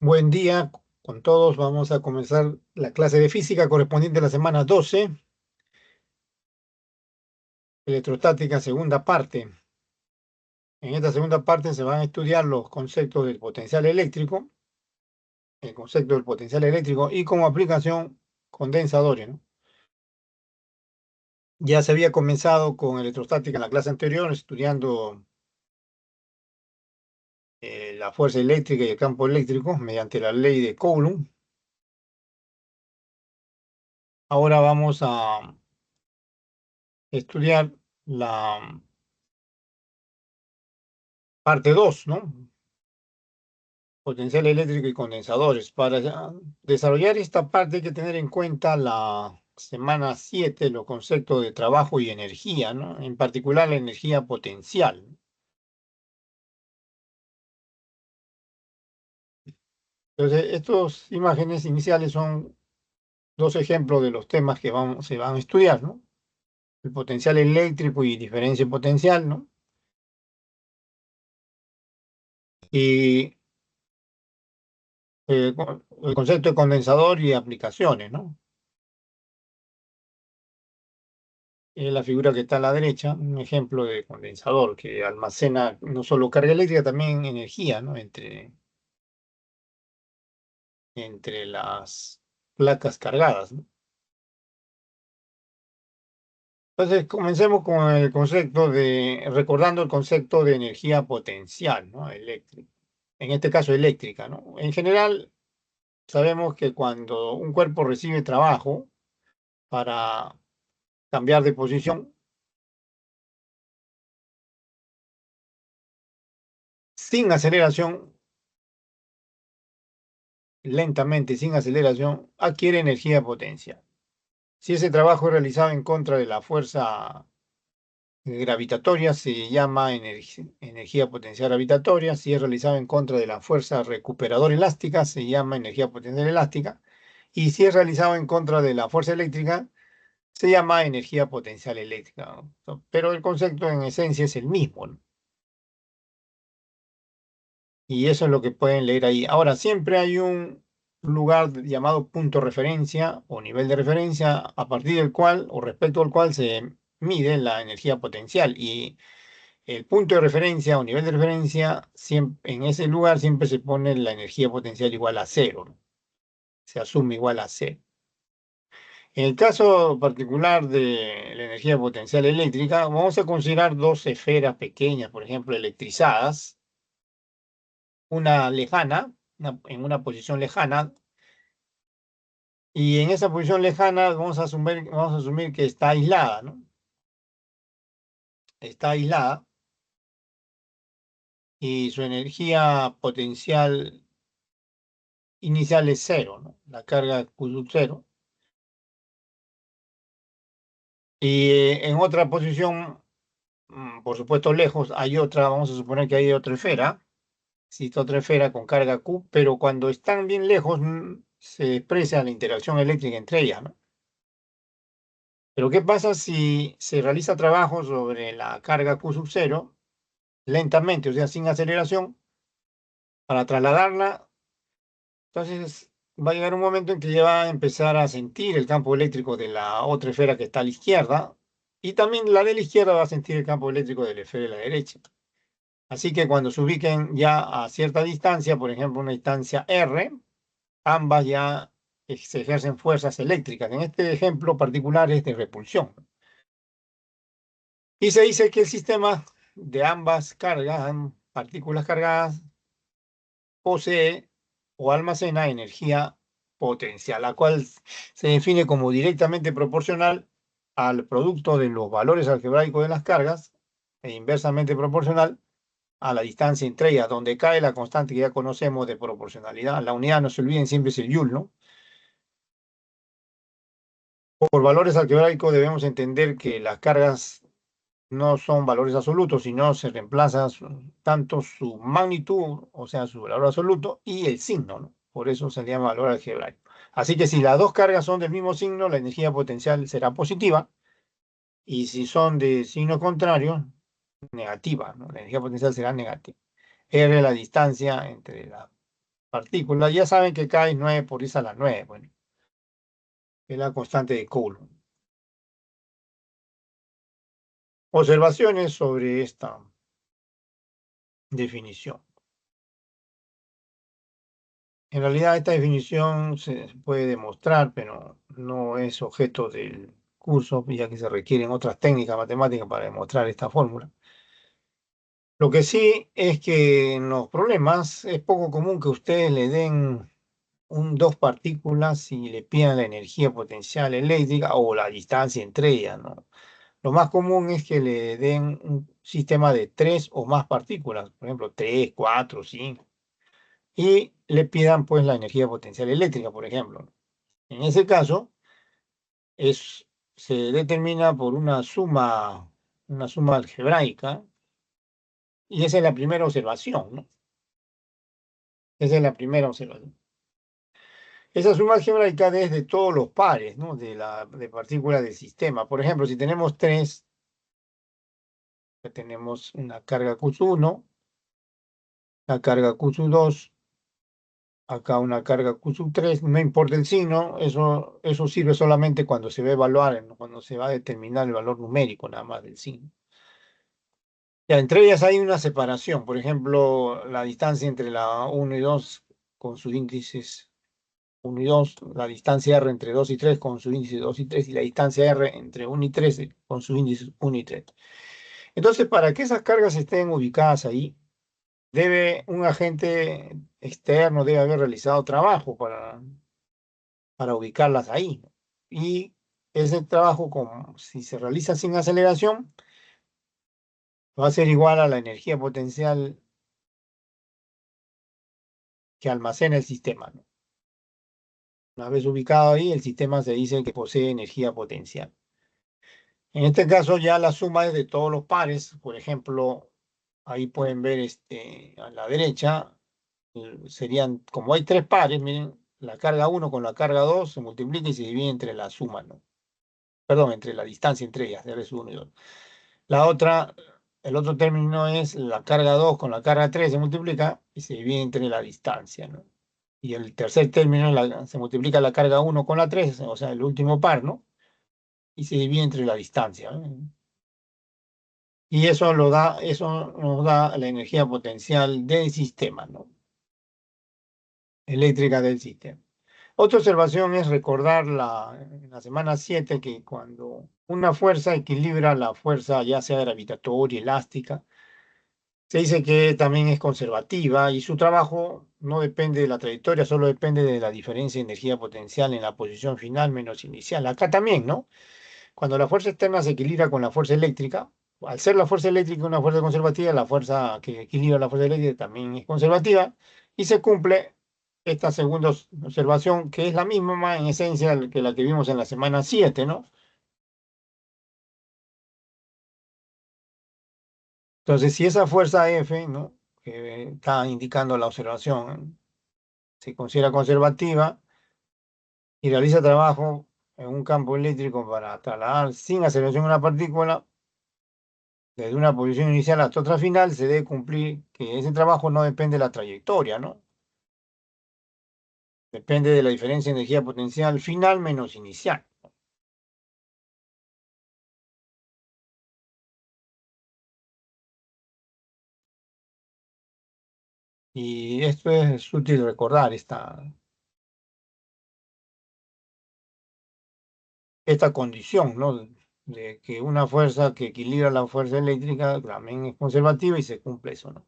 Buen día con todos. Vamos a comenzar la clase de física correspondiente a la semana 12, electrostática, segunda parte. En esta segunda parte se van a estudiar los conceptos del potencial eléctrico, el concepto del potencial eléctrico y como aplicación condensadores, ¿no? Ya se había comenzado con electrostática en la clase anterior, estudiando la fuerza eléctrica y el campo eléctrico mediante la ley de Coulomb. Ahora vamos a estudiar la parte 2, ¿no? Potencial eléctrico y condensadores. Para desarrollar esta parte hay que tener en cuenta la semana 7, los conceptos de trabajo y energía, ¿no? En particular la energía potencial. Entonces, estas imágenes iniciales son dos ejemplos de los temas que se van a estudiar, ¿no? El potencial eléctrico y diferencia potencial, ¿no? Y el concepto de condensador y aplicaciones, ¿no? La figura que está a la derecha, un ejemplo de condensador que almacena no solo carga eléctrica, también energía, ¿no? Entre las placas cargadas, ¿no? Entonces, comencemos con el concepto recordando el concepto de energía potencial, ¿no? Eléctrica. En este caso, eléctrica, ¿no? En general, sabemos que cuando un cuerpo recibe trabajo para cambiar de posición, sin aceleración, lentamente, sin aceleración, adquiere energía potencial. Si ese trabajo es realizado en contra de la fuerza gravitatoria, se llama energía potencial gravitatoria. Si es realizado en contra de la fuerza recuperadora elástica, se llama energía potencial elástica. Y si es realizado en contra de la fuerza eléctrica, se llama energía potencial eléctrica, ¿no? Pero el concepto en esencia es el mismo, ¿no? Y eso es lo que pueden leer ahí. Ahora, siempre hay un lugar llamado punto de referencia o nivel de referencia a partir del cual o respecto al cual se mide la energía potencial. Y el punto de referencia o nivel de referencia, en ese lugar siempre se pone la energía potencial igual a cero, ¿no? Se asume igual a cero. En el caso particular de la energía potencial eléctrica, vamos a considerar dos esferas pequeñas, por ejemplo, electrizadas, una lejana, en una posición lejana, y en esa posición lejana vamos a asumir que está aislada, ¿no? Está aislada y su energía potencial inicial es cero, ¿no? La carga Q sub cero. Y en otra posición, por supuesto lejos, hay otra, vamos a suponer que hay otra esfera, existe otra esfera con carga Q, pero cuando están bien lejos se expresa la interacción eléctrica entre ellas, ¿no? Pero ¿qué pasa si se realiza trabajo sobre la carga Q sub cero lentamente, o sea, sin aceleración, para trasladarla? Entonces va a llegar un momento en que ya va a empezar a sentir el campo eléctrico de la otra esfera que está a la izquierda, y también la de la izquierda va a sentir el campo eléctrico de la esfera de la derecha. Así que cuando se ubiquen ya a cierta distancia, por ejemplo, una distancia R, ambas ya se ejercen fuerzas eléctricas. En este ejemplo particular es de repulsión. Y se dice que el sistema de ambas cargas, partículas cargadas, posee o almacena energía potencial, la cual se define como directamente proporcional al producto de los valores algebraicos de las cargas e inversamente proporcional a la distancia entre ellas, donde cae la constante que ya conocemos de proporcionalidad. La unidad, no se olviden, siempre es el Joule, ¿no? Por valores algebraicos debemos entender que las cargas no son valores absolutos, sino se reemplaza tanto su magnitud, o sea, su valor absoluto, y el signo, ¿no? Por eso se llama valor algebraico. Así que si las dos cargas son del mismo signo, la energía potencial será positiva, y si son de signo contrario, negativa, ¿no? La energía potencial será negativa. R es la distancia entre partículas, ya saben que K es 9 por 10 a la 9, bueno, es la constante de Coulomb. Observaciones sobre esta definición. En realidad esta definición se puede demostrar, pero no es objeto del curso, ya que se requieren otras técnicas matemáticas para demostrar esta fórmula. Lo que sí es que en los problemas es poco común que ustedes le den dos partículas y le pidan la energía potencial eléctrica o la distancia entre ellas, ¿no? Lo más común es que le den un sistema de tres o más partículas, por ejemplo, tres, cuatro, cinco, y le pidan pues la energía potencial eléctrica, por ejemplo. En ese caso, se determina por una suma algebraica, y esa es la primera observación, ¿no? Esa es la primera observación. Esa suma algebraica es de todos los pares, ¿no? De partículas del sistema. Por ejemplo, si tenemos tres, tenemos una carga Q1, la carga Q2, acá una carga Q3, no importa el signo, eso sirve solamente cuando se va a evaluar, ¿no? Cuando se va a determinar el valor numérico nada más del signo. Ya, entre ellas hay una separación, por ejemplo, la distancia entre la 1 y 2 con sus índices 1 y 2, la distancia R entre 2 y 3 con su índice 2 y 3 y la distancia R entre 1 y 3 con sus índices 1 y 3. Entonces, para que esas cargas estén ubicadas ahí, un agente externo debe haber realizado trabajo para ubicarlas ahí. Y ese trabajo, como si se realiza sin aceleración, va a ser igual a la energía potencial que almacena el sistema, ¿no? Una vez ubicado ahí, el sistema se dice que posee energía potencial. En este caso ya la suma es de todos los pares. Por ejemplo, ahí pueden ver a la derecha, serían, como hay tres pares, miren, la carga 1 con la carga 2 se multiplica y se divide entre la suma, ¿no? Perdón, entre la distancia entre ellas, de R1 y 2. La otra, el otro término es la carga 2 con la carga 3 se multiplica y se divide entre la distancia, ¿no? Y el tercer término se multiplica la carga 1 con la 3, o sea, el último par, ¿no? Y se divide entre la distancia, ¿no? Y eso nos da la energía potencial del sistema, ¿no? Eléctrica del sistema. Otra observación es recordar en la semana 7 que cuando una fuerza equilibra la fuerza ya sea gravitatoria, elástica, se dice que también es conservativa y su trabajo no depende de la trayectoria, solo depende de la diferencia de energía potencial en la posición final menos inicial. Acá también, ¿no? Cuando la fuerza externa se equilibra con la fuerza eléctrica, al ser la fuerza eléctrica una fuerza conservativa, la fuerza que equilibra la fuerza eléctrica también es conservativa y se cumple esta segunda observación, que es la misma en esencia que la que vimos en la semana 7, ¿no? Entonces, si esa fuerza F, ¿no? Que está indicando la observación, se considera conservativa y realiza trabajo en un campo eléctrico para trasladar sin aceleración una partícula, desde una posición inicial hasta otra final, se debe cumplir que ese trabajo no depende de la trayectoria, ¿no? Depende de la diferencia de energía potencial final menos inicial. Y esto es útil recordar, esta condición, ¿no? De que una fuerza que equilibra la fuerza eléctrica también es conservativa y se cumple eso, ¿no?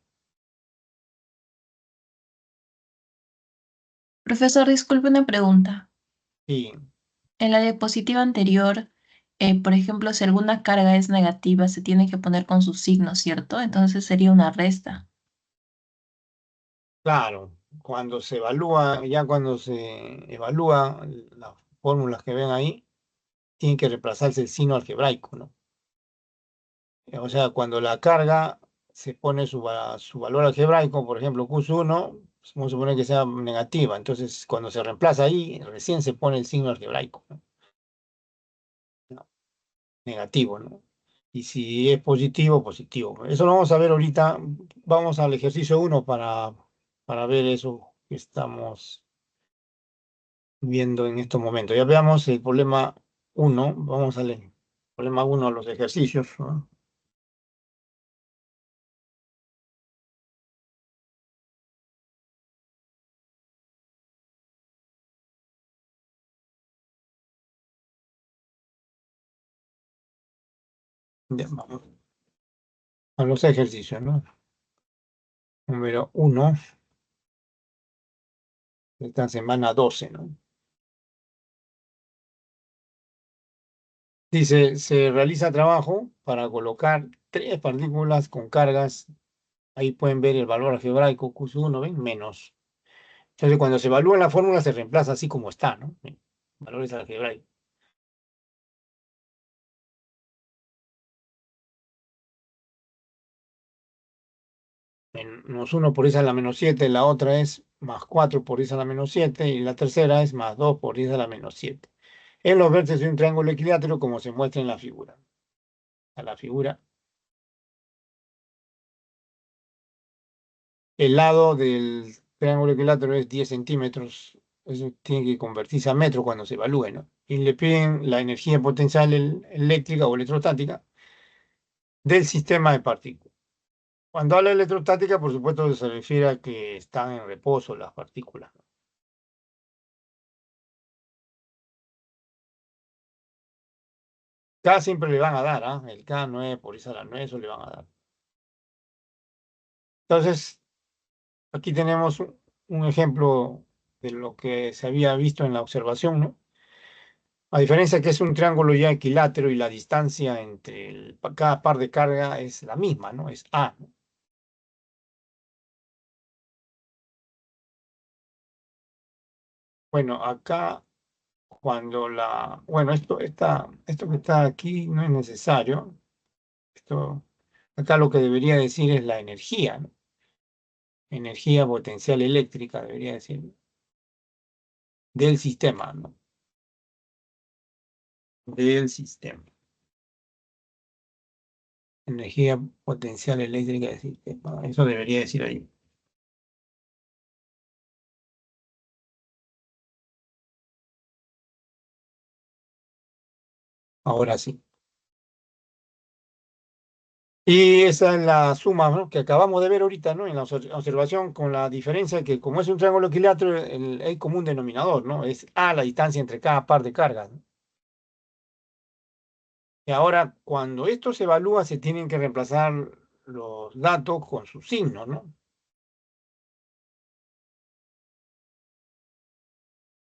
Profesor, disculpe una pregunta. Y En la diapositiva anterior, por ejemplo, si alguna carga es negativa, se tiene que poner con su signo, ¿cierto? Entonces sería una resta. claro, cuando se evalúa las fórmulas que ven ahí, tiene que reemplazarse el signo algebraico, ¿no? O sea, cuando la carga se pone su valor algebraico, por ejemplo, Q1, vamos a suponer que sea negativa. Entonces, cuando se reemplaza ahí, recién se pone el signo algebraico, ¿no? No, negativo, ¿no? Y si es positivo, positivo. Eso lo vamos a ver ahorita. Vamos al ejercicio 1 para ver eso que estamos viendo en estos momentos. Ya veamos el problema uno. Vamos al problema uno, los ejercicios, ¿no? Ya, vamos a los ejercicios, ¿no? Número uno, esta semana 12, ¿no? Dice, se realiza trabajo para colocar tres partículas con cargas. Ahí pueden ver el valor algebraico, Q1, ¿ven? Menos. Entonces, cuando se evalúa la fórmula, se reemplaza así como está, ¿no? Valores algebraicos. Menos 1 por 10 a la menos 7, la otra es más 4 por 10 a la menos 7 y la tercera es más 2 por 10 a la menos 7. En los vértices de un triángulo equilátero como se muestra en la figura. A la figura, el lado del triángulo equilátero es 10 centímetros. Eso tiene que convertirse a metro cuando se evalúe, ¿no? Y le piden la energía potencial eléctrica o electrostática del sistema de partículas. Cuando habla de electrostática, por supuesto, se refiere a que están en reposo las partículas. K siempre le van a dar, ¿ah? El K9 por esa la 9, eso le van a dar. Entonces, aquí tenemos un ejemplo de lo que se había visto en la observación, ¿no? A diferencia que es un triángulo ya equilátero y la distancia entre cada par de carga es la misma, ¿no? Es A, ¿no? Bueno, acá cuando bueno, esto que está aquí no es necesario. Esto, acá lo que debería decir es la energía, ¿no? Energía potencial eléctrica, debería decir, del sistema, ¿no? Del sistema. Energía potencial eléctrica del sistema. Eso debería decir ahí. Ahora sí. Y esa es la suma, ¿no? Que acabamos de ver ahorita, ¿no? En la observación, con la diferencia que como es un triángulo equilátero, hay común denominador, ¿no? Es A la distancia entre cada par de cargas, ¿no? Y ahora, cuando esto se evalúa, se tienen que reemplazar los datos con sus signos, ¿no?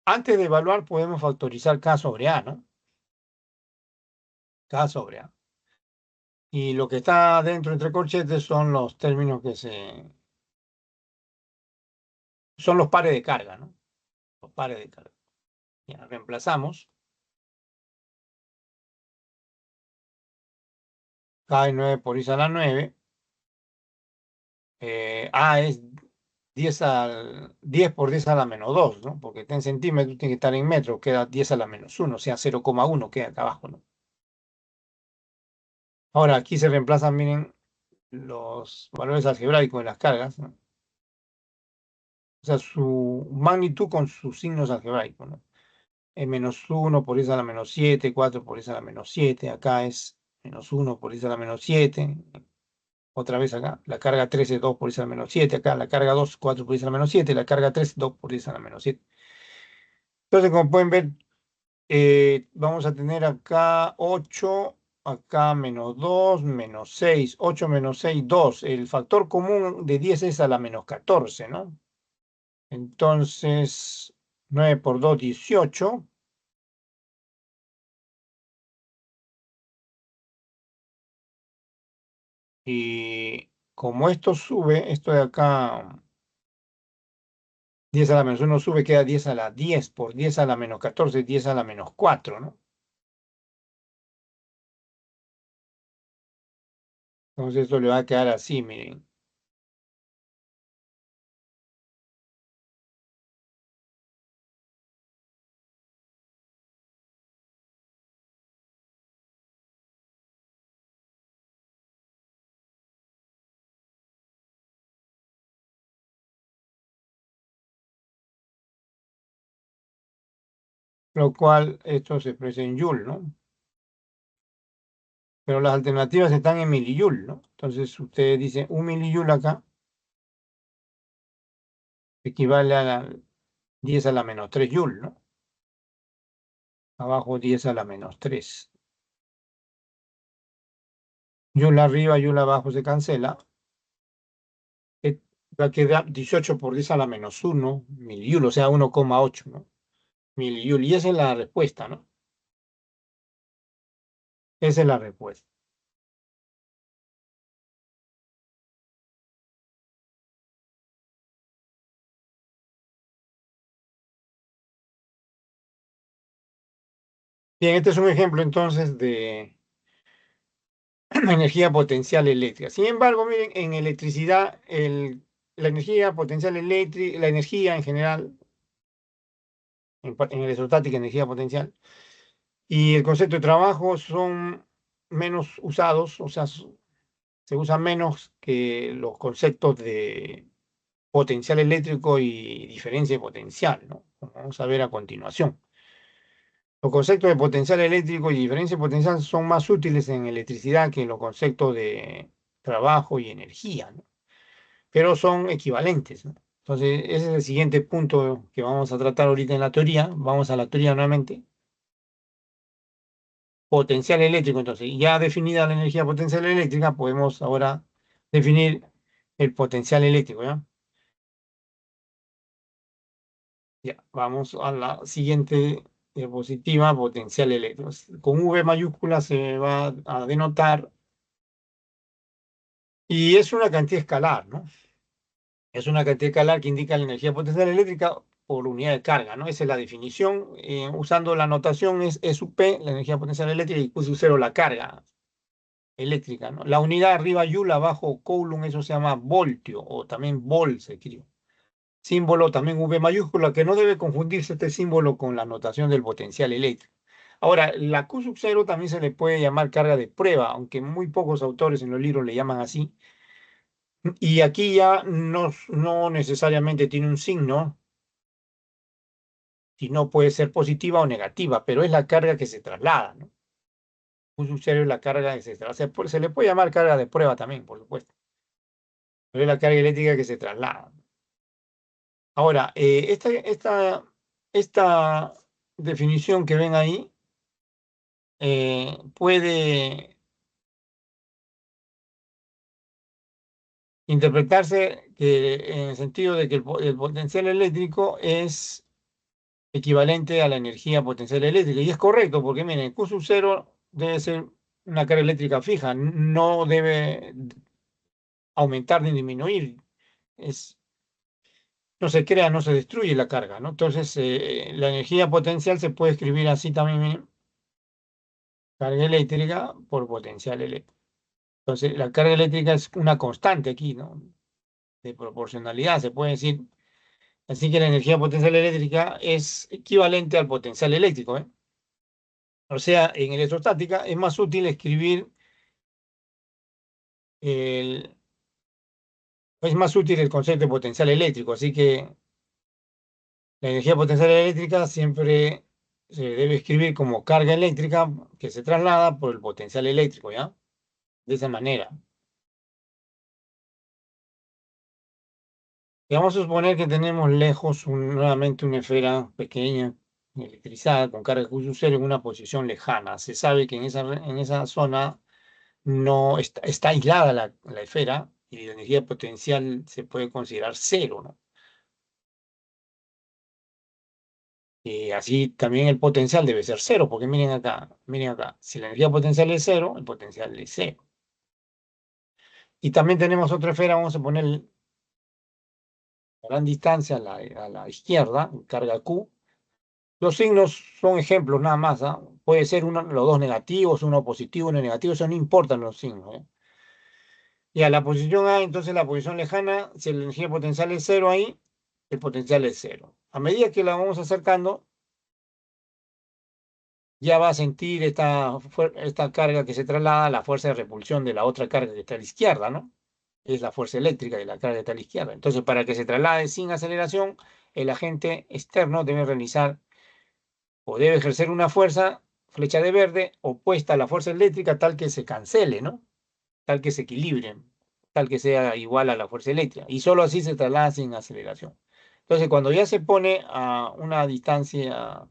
Antes de evaluar, podemos factorizar K sobre A, ¿no? K sobre A. Y lo que está dentro entre corchetes son los términos son los pares de carga, ¿no? Los pares de carga. Ya, reemplazamos. K es 9 por I a la 9. A es 10 por 10 a la menos 2, ¿no? Porque está en centímetros, tiene que estar en metros, queda 10 a la menos 1, o sea, 0,1 queda acá abajo, ¿no? Ahora, aquí se reemplazan, miren, los valores algebraicos de las cargas, ¿no? O sea, su magnitud con sus signos algebraicos, ¿no? Menos 1 por eso a la menos 7, 4 por eso a la menos 7, acá es menos 1 por eso a la menos 7, otra vez acá, la carga 3 es 2 por eso a la menos 7, acá la carga 2, 4 por eso a la menos 7, la carga 3, 2 por eso a la menos 7. Entonces, como pueden ver, vamos a tener acá 8, acá menos 2, menos 6, 8 menos 6, 2. El factor común de 10 es a la menos 14, ¿no? Entonces, 9 por 2, 18. Y como esto sube, esto de acá, 10 a la menos 1 sube, queda 10 a la 10 por 10 a la menos 14, 10 a la menos 4, ¿no? Entonces esto le va a quedar así, miren. lo cual esto se expresa en joule, ¿no? Pero las alternativas están en milijoule, ¿no? Entonces usted dice 1 milijoule acá equivale a 10 a la menos 3 joule, ¿no? Abajo 10 a la menos 3. Joule arriba, joule abajo se cancela. Va a quedar 18 por 10 a la menos 1 milijoule, o sea, 1,8, ¿no? Milijoule. Y esa es la respuesta, ¿no? Esa es la respuesta. Bien, este es un ejemplo entonces de energía potencial eléctrica. Sin embargo, miren, en electricidad, la energía potencial eléctrica, la energía en general, en electrostática, energía potencial, y el concepto de trabajo son menos usados, o sea, se usan menos que los conceptos de potencial eléctrico y diferencia de potencial, ¿no? Como vamos a ver a continuación. Los conceptos de potencial eléctrico y diferencia de potencial son más útiles en electricidad que en los conceptos de trabajo y energía, ¿no? Pero son equivalentes, ¿no? Entonces, ese es el siguiente punto que vamos a tratar ahorita en la teoría. Vamos a la teoría nuevamente. Potencial eléctrico, entonces, ya definida la energía potencial eléctrica, podemos ahora definir el potencial eléctrico, ¿ya? Ya, vamos a la siguiente diapositiva, potencial eléctrico. Con V mayúscula se va a denotar y es una cantidad escalar, ¿no? Es una cantidad escalar que indica la energía potencial eléctrica por unidad de carga, ¿no? Esa es la definición. Usando la notación es E sub P, la energía potencial eléctrica, y Q sub 0, la carga eléctrica, ¿no? La unidad arriba Joule, abajo Coulomb, eso se llama voltio o también volt se escribe. Símbolo también V mayúscula, que no debe confundirse este símbolo con la notación del potencial eléctrico. Ahora, la Q sub 0 también se le puede llamar carga de prueba, aunque muy pocos autores en los libros le llaman así. Y aquí ya no necesariamente tiene un signo, sino puede ser positiva o negativa, pero es la carga que se traslada, ¿no? Q sub 0 es la carga que se traslada. Se le puede llamar carga de prueba también, por supuesto, pero es la carga eléctrica que se traslada. Ahora, esta definición que ven ahí puede interpretarse en el sentido de que el potencial eléctrico es equivalente a la energía potencial eléctrica. Y es correcto, porque miren, Q sub 0 debe ser una carga eléctrica fija, no debe aumentar ni disminuir. No se crea, no se destruye la carga, ¿no? Entonces, la energía potencial se puede escribir así también, miren, carga eléctrica por potencial eléctrico. Entonces, la carga eléctrica es una constante aquí, ¿no? De proporcionalidad, se puede decir. Así que la energía potencial eléctrica es equivalente al potencial eléctrico, ¿eh? O sea, en electrostática es más útil escribir el, es más útil el concepto de potencial eléctrico. Así que la energía potencial eléctrica siempre se debe escribir como carga eléctrica que se traslada por el potencial eléctrico, ¿ya? De esa manera. Y vamos a suponer que tenemos lejos nuevamente una esfera pequeña, electrizada, con carga Q sub 0 en una posición lejana. Se sabe que en esa zona no está aislada la esfera y la energía potencial se puede considerar cero, ¿no? Y así también el potencial debe ser cero, porque miren acá, si la energía potencial es cero, el potencial es cero. Y también tenemos otra esfera, vamos a poner a gran distancia a la izquierda, carga Q. Los signos son ejemplos nada más, ¿ah? Puede ser los dos negativos, uno positivo, uno negativo, eso no importan los signos, ¿eh? Y a la posición A, entonces la posición lejana, si la energía potencial es cero ahí, el potencial es cero. A medida que la vamos acercando, ya va a sentir esta carga que se traslada, la fuerza de repulsión de la otra carga que está a la izquierda, ¿no? Es la fuerza eléctrica de la carga que está a la izquierda. Entonces, para que se traslade sin aceleración, el agente externo debe realizar o debe ejercer una fuerza, flecha de verde, opuesta a la fuerza eléctrica, tal que se cancele, ¿no? Tal que se equilibren, tal que sea igual a la fuerza eléctrica. Y solo así se traslada sin aceleración. Entonces, cuando ya se pone a una distancia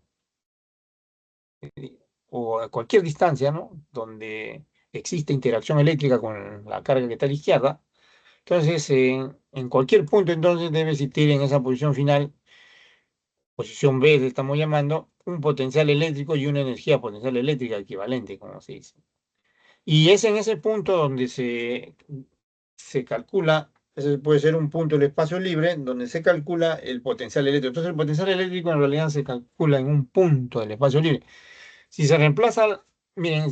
o a cualquier distancia, ¿no? Donde existe interacción eléctrica con la carga que está a la izquierda, entonces en cualquier punto entonces debe existir en esa posición final, posición B le estamos llamando, un potencial eléctrico y una energía potencial eléctrica equivalente, como se dice. Y es en ese punto donde se calcula, ese puede ser un punto del espacio libre, donde se calcula el potencial eléctrico. Entonces el potencial eléctrico en realidad se calcula en un punto del espacio libre. Si se reemplaza, miren,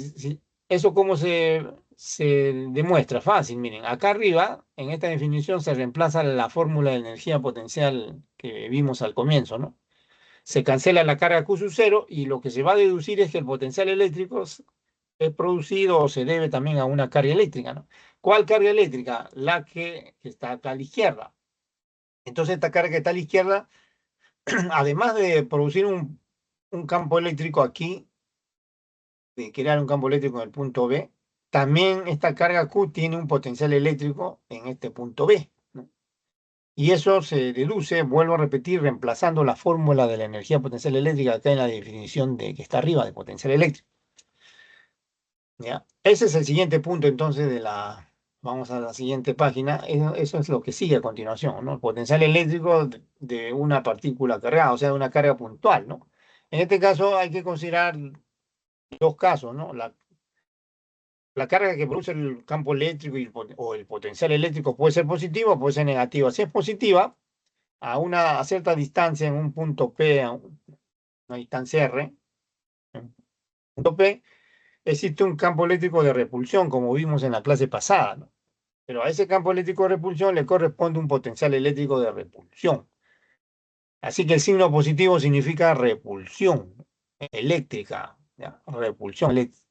eso cómo se demuestra, fácil, miren, acá arriba, en esta definición se reemplaza la fórmula de energía potencial que vimos al comienzo, ¿no? Se cancela la carga Q sub cero y lo que se va a deducir es que el potencial eléctrico es producido o se debe también a una carga eléctrica, ¿no? ¿Cuál carga eléctrica? La que está acá a la izquierda. Entonces esta carga que está a la izquierda, además de producir un campo eléctrico aquí, de crear un campo eléctrico en el punto B, también esta carga Q tiene un potencial eléctrico en este punto B, ¿no? Y eso se deduce, vuelvo a repetir, reemplazando la fórmula de la energía potencial eléctrica acá en la definición de que está arriba de potencial eléctrico. ¿Ya? Ese es el siguiente punto entonces vamos a la siguiente página, eso es lo que sigue a continuación, ¿no? El potencial eléctrico de una partícula cargada, o sea, de una carga puntual, ¿no? En este caso hay que considerar dos casos, ¿no? La carga que produce el campo eléctrico o el potencial eléctrico puede ser positiva o puede ser negativa. Si es positiva, a cierta distancia en un punto P, una distancia R, en un punto P, existe un campo eléctrico de repulsión, como vimos en la clase pasada, ¿no? Pero a ese campo eléctrico de repulsión le corresponde un potencial eléctrico de repulsión. Así que el signo positivo significa repulsión eléctrica, ¿ya? Repulsión eléctrica.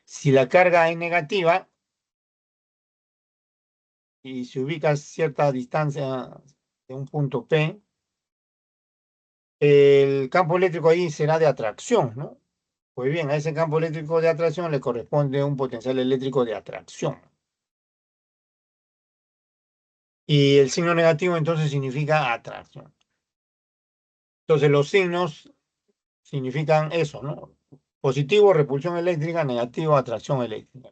Si la carga es negativa, y se ubica a cierta distancia de un punto P, el campo eléctrico ahí será de atracción, ¿no? Pues bien, a ese campo eléctrico de atracción le corresponde un potencial eléctrico de atracción. Y el signo negativo entonces significa atracción. Entonces los signos significan eso, ¿no? Positivo, repulsión eléctrica; negativo, atracción eléctrica.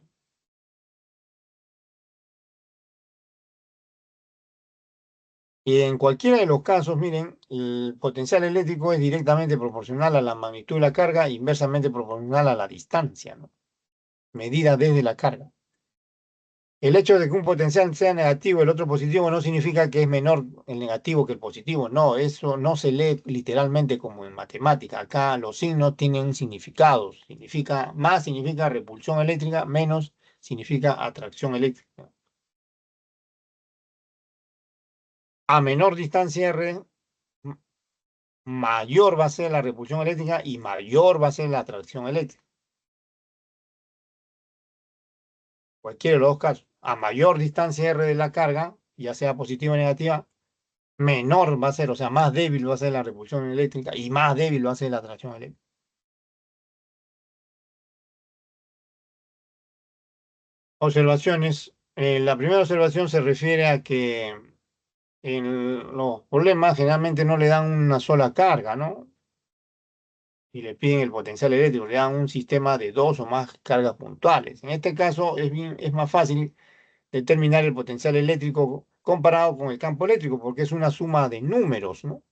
Y en cualquiera de los casos, miren, el potencial eléctrico es directamente proporcional a la magnitud de la carga, inversamente proporcional a la distancia, ¿no? Medida desde la carga. El hecho de que un potencial sea negativo y el otro positivo no significa que es menor el negativo que el positivo. No, eso no se lee literalmente como en matemática. Acá los signos tienen significados. Más significa repulsión eléctrica, menos significa atracción eléctrica. A menor distancia R, mayor va a ser la repulsión eléctrica y mayor va a ser la atracción eléctrica. Cualquiera de los dos casos. A mayor distancia R de la carga, ya sea positiva o negativa, menor va a ser, o sea, más débil va a ser la repulsión eléctrica y más débil va a ser la atracción eléctrica. Observaciones. La primera observación se refiere a que en los problemas generalmente no le dan una sola carga, ¿no? Y le piden el potencial eléctrico, le dan un sistema de dos o más cargas puntuales. En este caso es más fácil determinar el potencial eléctrico comparado con el campo eléctrico, porque es una suma de números, ¿no?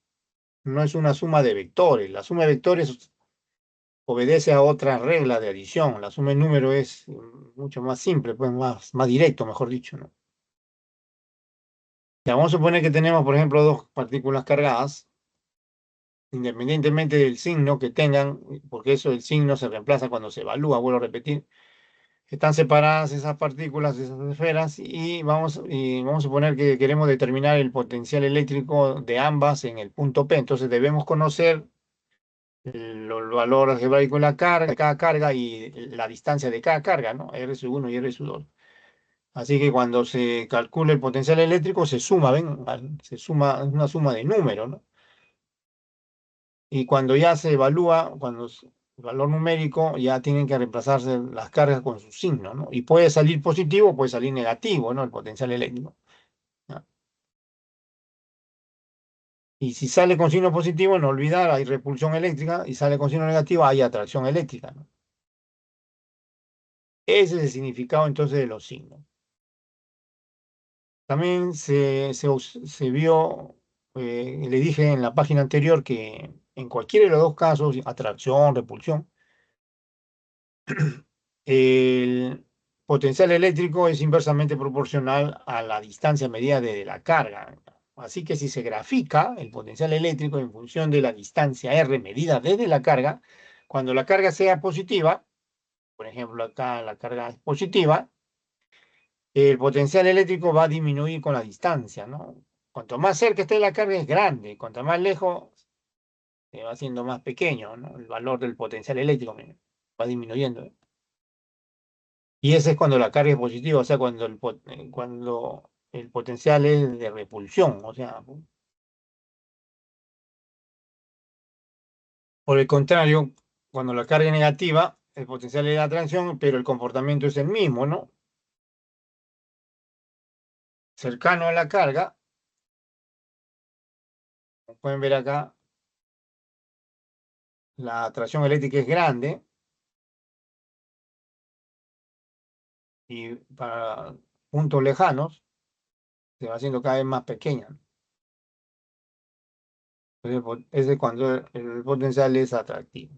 No es una suma de vectores. La suma de vectores obedece a otra regla de adición. La suma de número es mucho más simple, pues más directo, mejor dicho, ¿no? Ya vamos a suponer que tenemos, por ejemplo, dos partículas cargadas, independientemente del signo que tengan, porque eso el signo se reemplaza cuando se evalúa, vuelvo a repetir. Están separadas esas partículas, esas esferas, y vamos a suponer que queremos determinar el potencial eléctrico de ambas en el punto P. Entonces debemos conocer el valor algebraico de la carga, de cada carga y la distancia de cada carga, ¿no? R sub 1 y R sub 2. Así que cuando se calcula el potencial eléctrico se suma, ¿ven? Se suma, es una suma de números, ¿no? Y cuando ya se evalúa, cuando el valor numérico, ya tienen que reemplazarse las cargas con su signo, ¿no? Y puede salir positivo, puede salir negativo, ¿no? El potencial eléctrico. ¿Ya? Y si sale con signo positivo, no olvidar, hay repulsión eléctrica, y sale con signo negativo, hay atracción eléctrica, ¿no? Ese es el significado entonces de los signos. También se vio, le dije en la página anterior que en cualquiera de los dos casos, atracción, repulsión, el potencial eléctrico es inversamente proporcional a la distancia medida de la carga. Así que si se grafica el potencial eléctrico en función de la distancia R medida desde la carga, cuando la carga sea positiva, por ejemplo acá la carga es positiva, el potencial eléctrico va a disminuir con la distancia, ¿no? Cuanto más cerca esté la carga es grande, cuanto más lejos se va haciendo más pequeño, ¿no? El valor del potencial eléctrico va disminuyendo. Y ese es cuando la carga es positiva, o sea, cuando el potencial es de repulsión, o sea, por el contrario, cuando la carga es negativa, el potencial es de atracción, pero el comportamiento es el mismo, ¿no? Cercano a la carga, como pueden ver acá, la atracción eléctrica es grande y para puntos lejanos se va haciendo cada vez más pequeña. Entonces, ese es cuando el potencial es atractivo.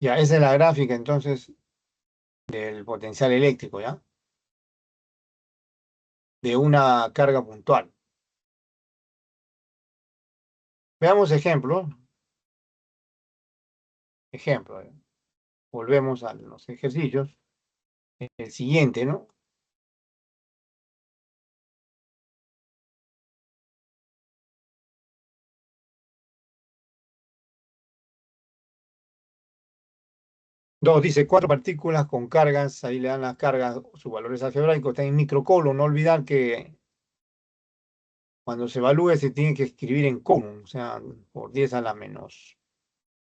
Ya, esa es la gráfica entonces del potencial eléctrico, ¿ya? De una carga puntual. Veamos ejemplos. Ejemplo, volvemos a los ejercicios. El siguiente, ¿no? Dos, dice cuatro partículas con cargas, ahí le dan las cargas, sus valores algebraicos, está en microcolon. No olvidar que cuando se evalúe se tiene que escribir en colon, o sea, por 10 a la menos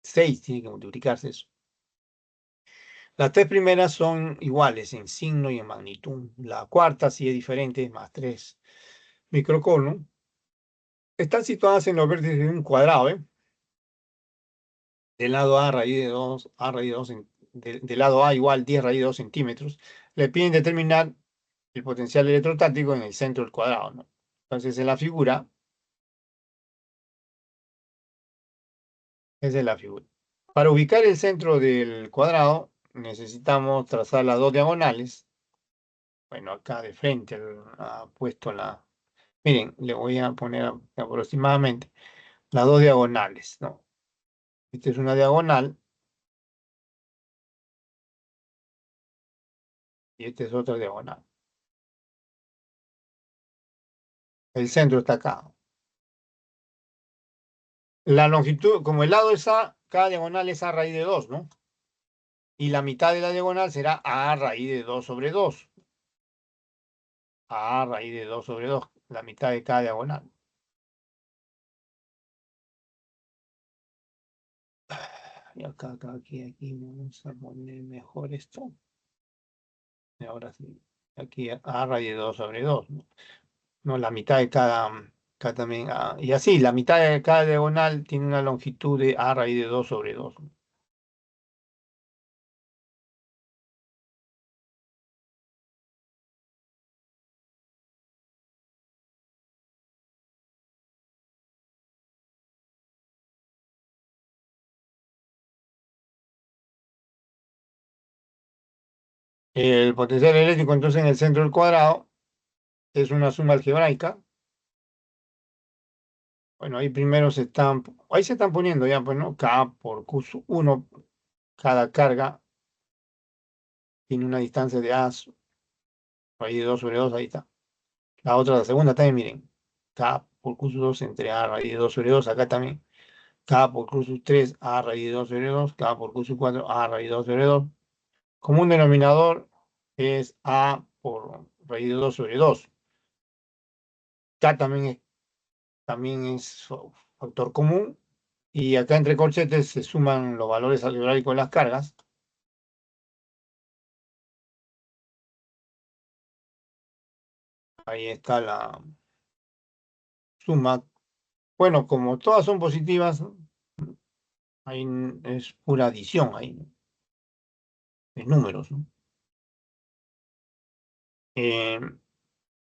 6 tiene que multiplicarse eso. Las tres primeras son iguales en signo y en magnitud. La cuarta sí es diferente, más 3 microcolon. Están situadas en los vértices de un cuadrado, ¿eh? Del lado A raíz de 2, A raíz de 2, del lado A igual 10 raíz de 2 centímetros. Le piden determinar el potencial electrostático en el centro del cuadrado, ¿no? Entonces, en la figura, esa es la figura. Para ubicar el centro del cuadrado, necesitamos trazar las dos diagonales. Bueno, acá de frente ha puesto la... Miren, le voy a poner aproximadamente las dos diagonales, ¿no? Esta es una diagonal y esta es otra diagonal. El centro está acá. La longitud, como el lado es A, cada diagonal es A raíz de 2, ¿no? Y la mitad de la diagonal será A raíz de 2 sobre 2. A raíz de 2 sobre 2, la mitad de cada diagonal. Y acá, aquí, vamos a poner mejor esto. Y ahora sí, aquí A raíz de 2 sobre 2, ¿no? No, la mitad de cada, acá también, y así, la mitad de cada diagonal tiene una longitud de A raíz de 2 sobre 2. El potencial eléctrico entonces en el centro del cuadrado es una suma algebraica. Bueno, ahí se están poniendo ya, pues, ¿no? K por Q1, cada carga tiene una distancia de A raíz de 2 sobre 2, ahí está. La otra, la segunda también, miren, K por Q2 entre A raíz de 2 sobre 2, acá también. K por Q3, A raíz de 2 sobre 2, K por Q4, A raíz de 2 sobre 2. Común denominador es A por raíz de 2 sobre 2. K también es factor común. Y acá entre corchetes se suman los valores algebraicos de las cargas. Ahí está la suma. Bueno, como todas son positivas, ahí es pura adición, ahí, ¿no? Es números, ¿no? Eh,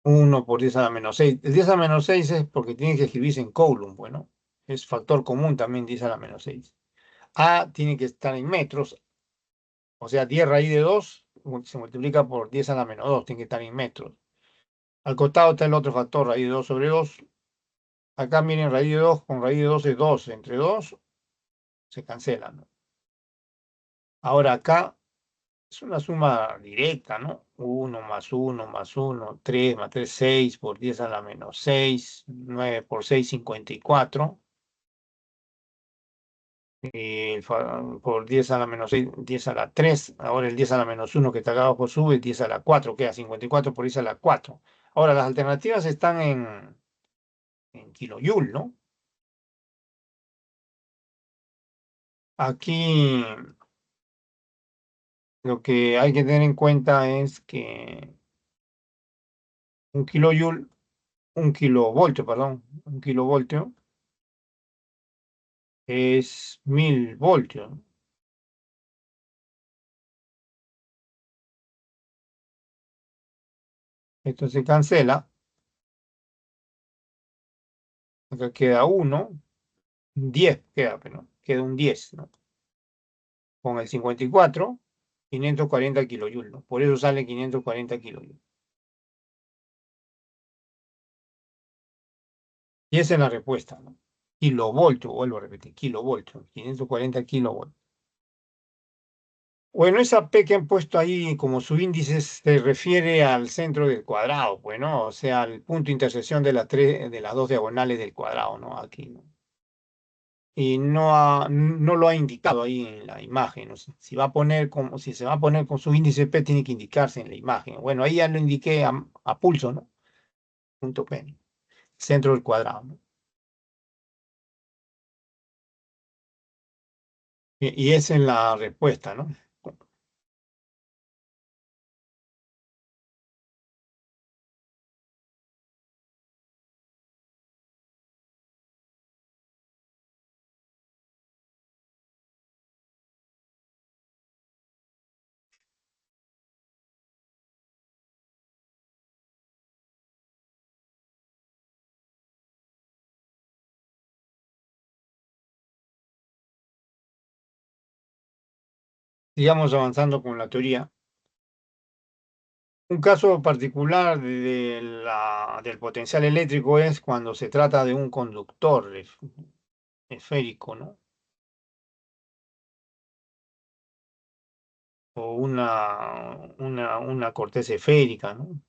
1 por 10 a la menos 6. El 10 a la menos 6 es porque tiene que escribirse en Coulomb, bueno. Es factor común también 10 a la menos 6. A tiene que estar en metros, o sea, 10 raíz de 2 se multiplica por 10 a la menos 2, tiene que estar en metros. Al costado está el otro factor, raíz de 2 sobre 2. Acá miren, raíz de 2 con raíz de 2 es 2. Entre 2 se cancelan, ¿no? Ahora acá es una suma directa, ¿no? 1 más 1 más 1, 3 más 3, 6 por 10 a la menos 6, 9 por 6, 54. Por 10 a la menos 6, 10 a la 3. Ahora el 10 a la menos 1 que está acá abajo sube, 10 a la 4, queda 54 por 10 a la 4. Ahora las alternativas están en kilojoule, ¿no? Aquí lo que hay que tener en cuenta es que un kilojoule, un kilovoltio, perdón, un kilovoltio es 1000 voltios, ¿no? Esto se cancela, acá queda 1, 10 queda, pero queda un 10, ¿no? Con el 54, 540 kilojoules, ¿no? Por eso sale 540 kilojoules. Y esa es la respuesta, ¿no? Kilovoltio, vuelvo a repetir, kilovoltio, 540 kilovoltios. Bueno, esa P que han puesto ahí como su índice se refiere al centro del cuadrado, pues, ¿no? O sea, al punto de intersección de las dos diagonales del cuadrado, ¿no? Aquí, ¿no? Y no lo ha indicado ahí en la imagen, ¿no? Si va a poner como, si se va a poner con su índice P, tiene que indicarse en la imagen. Bueno, ahí ya lo indiqué a pulso, ¿no? Punto P, ¿no? Centro del cuadrado, ¿no? Y esa es la respuesta, ¿no? Sigamos avanzando con la teoría. Un caso particular del potencial eléctrico es cuando se trata de un conductor esférico, ¿no? O una corteza esférica, ¿no?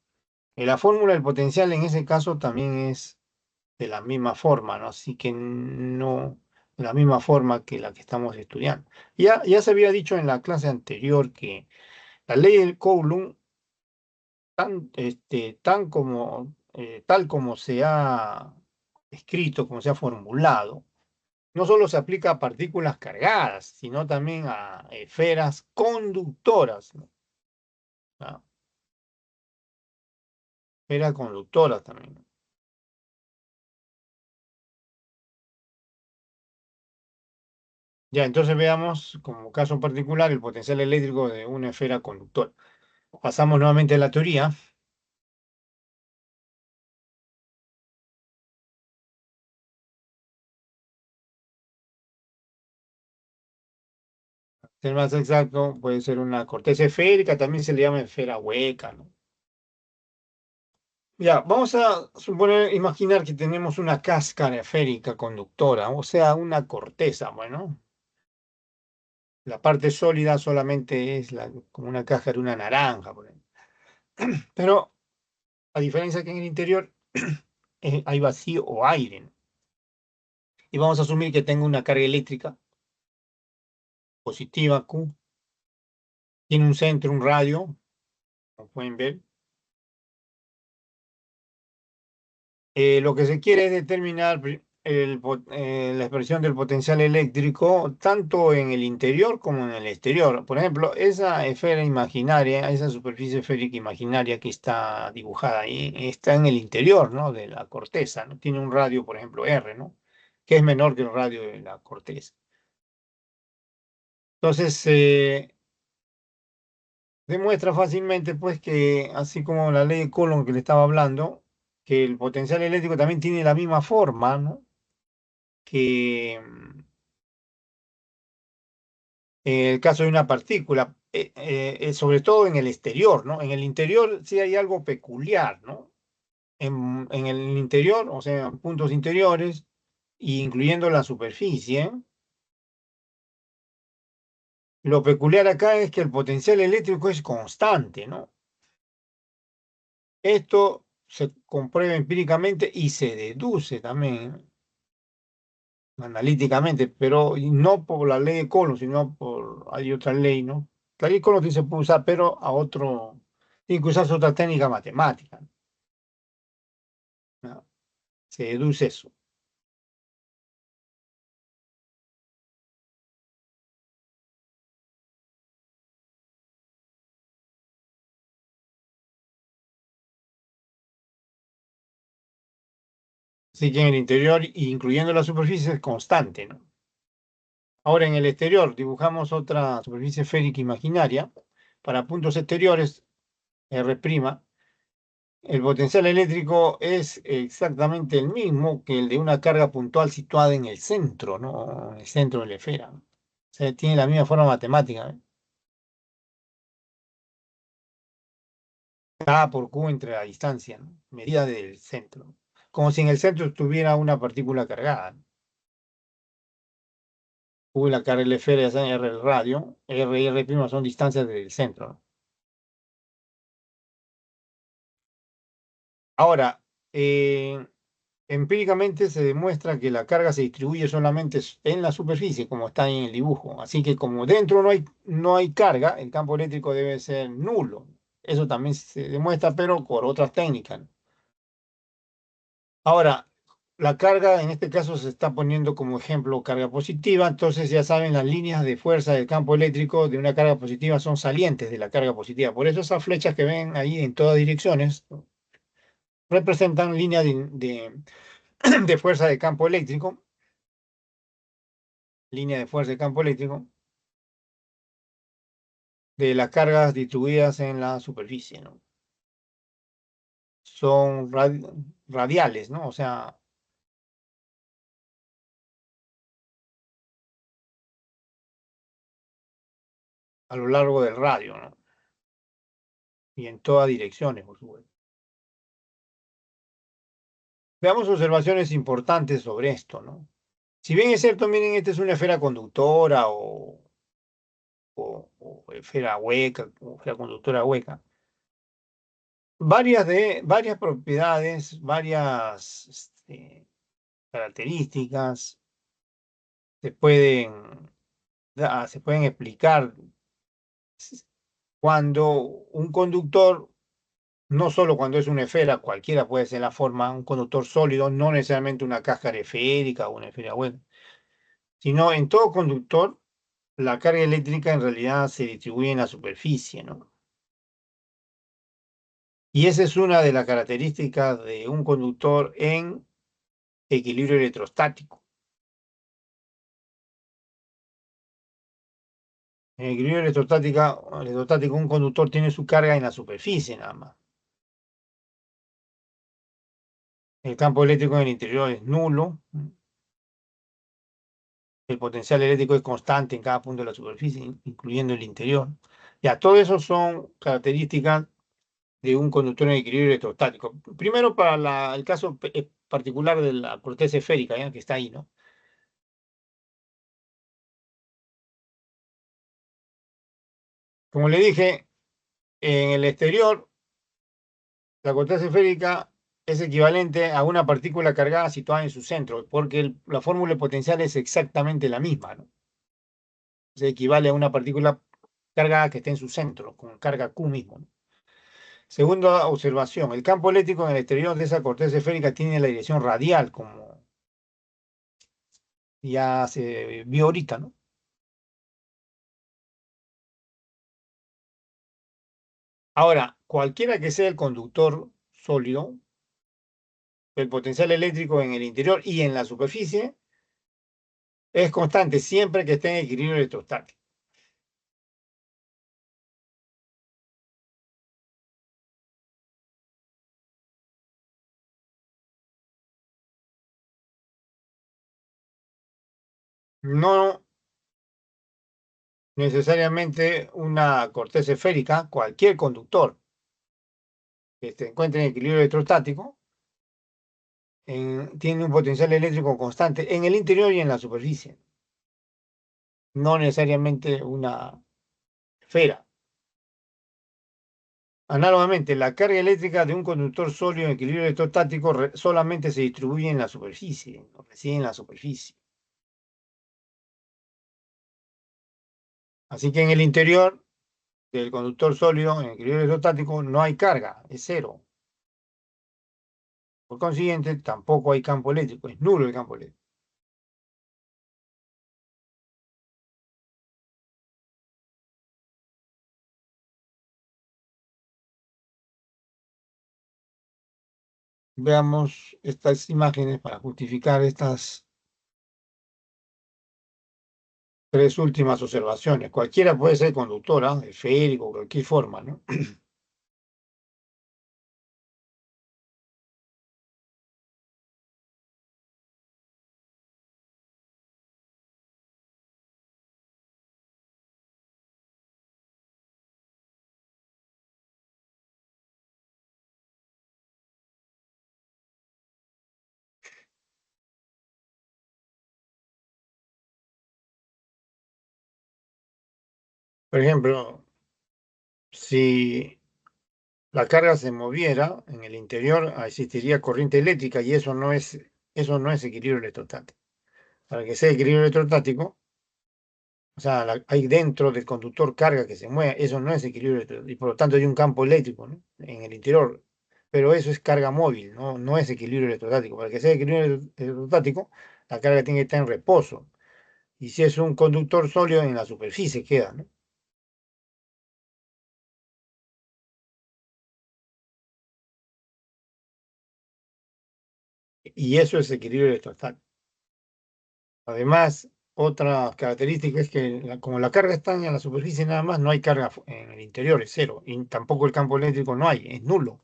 Y la fórmula del potencial en ese caso también es de la misma forma, ¿no? Así que no, de la misma forma que la que estamos estudiando. Ya se había dicho en la clase anterior que la ley del Coulomb, tal como se ha escrito, como se ha formulado, no solo se aplica a partículas cargadas, sino también a esferas conductoras, ¿no? Ah, esferas conductoras también, ¿no? Ya, entonces veamos como caso particular el potencial eléctrico de una esfera conductora. Pasamos nuevamente a la teoría. Ser más exacto, puede ser una corteza esférica, también se le llama esfera hueca, ¿no? Ya, vamos a suponer, imaginar que tenemos una cáscara esférica conductora, o sea, una corteza, bueno. La parte sólida solamente es como una caja de una naranja, por ejemplo. Pero a diferencia que en el interior hay vacío o aire, ¿no? Y vamos a asumir que tengo una carga eléctrica positiva Q, tiene un centro, un radio, como pueden ver, Lo que se quiere es determinar la expresión del potencial eléctrico tanto en el interior como en el exterior. Por ejemplo, esa esfera imaginaria, esa superficie esférica imaginaria que está dibujada ahí, está en el interior, ¿no? De la corteza, ¿no? Tiene un radio, por ejemplo, R, ¿no? Que es menor que el radio de la corteza. Entonces, demuestra fácilmente, pues, que así como la ley de Coulomb que le estaba hablando, que el potencial eléctrico también tiene la misma forma, ¿no? Que en el caso de una partícula, sobre todo en el exterior, ¿no? En el interior sí hay algo peculiar, ¿no? En el interior, o sea, puntos interiores, incluyendo la superficie, lo peculiar acá es que el potencial eléctrico es constante, ¿no? Esto se comprueba empíricamente y se deduce también analíticamente, pero no por la ley de Coulomb, sino por, hay otra ley, ¿no? La ley de Coulomb sí se puede usar, pero a otro, tiene que usarse otra técnica matemática, ¿no? Se deduce eso. Así que en el interior, incluyendo la superficie, es constante, ¿no? Ahora en el exterior dibujamos otra superficie esférica imaginaria para puntos exteriores, R'. El potencial eléctrico es exactamente el mismo que el de una carga puntual situada en el centro, ¿no? En el centro de la esfera. O sea, tiene la misma forma matemática, ¿eh? A por Q entre la distancia, ¿no? Medida del centro. Como si en el centro estuviera una partícula cargada, ¿no? Q la carga de la esfera, ya saben, R el radio, R y R' son distancias del centro, ¿no? Ahora, empíricamente se demuestra que la carga se distribuye solamente en la superficie, como está en el dibujo. Así que como dentro no hay carga, el campo eléctrico debe ser nulo. Eso también se demuestra, pero por otras técnicas, ¿no? Ahora, la carga en este caso se está poniendo como ejemplo carga positiva, entonces ya saben, las líneas de fuerza del campo eléctrico de una carga positiva son salientes de la carga positiva. Por eso esas flechas que ven ahí en todas direcciones, ¿no? Representan líneas de fuerza de campo eléctrico, línea de fuerza de campo eléctrico, de las cargas distribuidas en la superficie, ¿no? Son radiales, ¿no? O sea, a lo largo del radio, ¿no? Y en todas direcciones, por supuesto. Veamos observaciones importantes sobre esto, ¿no? Si bien es cierto, miren, esta es una esfera conductora o esfera hueca, o esfera conductora hueca. Varias propiedades, varias características se pueden, se pueden explicar cuando un conductor, no solo cuando es una esfera, cualquiera puede ser la forma, un conductor sólido, no necesariamente una cáscara esférica o una esfera hueca, sino en todo conductor, la carga eléctrica en realidad se distribuye en la superficie, ¿no? Y esa es una de las características de un conductor en equilibrio electrostático. En equilibrio electrostático, un conductor tiene su carga en la superficie nada más. El campo eléctrico en el interior es nulo. El potencial eléctrico es constante en cada punto de la superficie, incluyendo el interior. Ya, todo eso son características de un conductor en equilibrio electrostático. Primero, para el caso particular de la corteza esférica, ¿ya? Que está ahí, ¿no? Como le dije, en el exterior, la corteza esférica es equivalente a una partícula cargada situada en su centro, porque la fórmula de potencial es exactamente la misma, ¿no? Se equivale a una partícula cargada que está en su centro, con carga Q mismo, ¿no? Segunda observación, el campo eléctrico en el exterior de esa corteza esférica tiene la dirección radial, como ya se vio ahorita, ¿no? Ahora, cualquiera que sea el conductor sólido, el potencial eléctrico en el interior y en la superficie es constante siempre que esté en equilibrio electrostático. No necesariamente una corteza esférica, cualquier conductor que se encuentre en equilibrio electrostático tiene un potencial eléctrico constante en el interior y en la superficie, no necesariamente una esfera. Análogamente, la carga eléctrica de un conductor sólido en equilibrio electrostático solamente se distribuye en la superficie, no reside en la superficie. Así que en el interior del conductor sólido en equilibrio electrostático no hay carga, es cero. Por consiguiente, tampoco hay campo eléctrico, es nulo el campo eléctrico. Veamos estas imágenes para justificar estas tres últimas observaciones. Cualquiera puede ser conductora, esférico, cualquier forma, ¿no? Por ejemplo, si la carga se moviera en el interior, existiría corriente eléctrica y eso no es equilibrio electrostático. Para que sea equilibrio electrostático, o sea, hay dentro del conductor carga que se mueve, eso no es equilibrio electrostático, y por lo tanto hay un campo eléctrico, ¿no? En el interior. Pero eso es carga móvil, no es equilibrio electrostático. Para que sea equilibrio electrostático, la carga tiene que estar en reposo. Y si es un conductor sólido, en la superficie queda, ¿no? Y eso es equilibrio electrostático. Además, otra característica es que como la carga está en la superficie nada más, no hay carga en el interior, es cero. Y tampoco el campo eléctrico no hay, es nulo.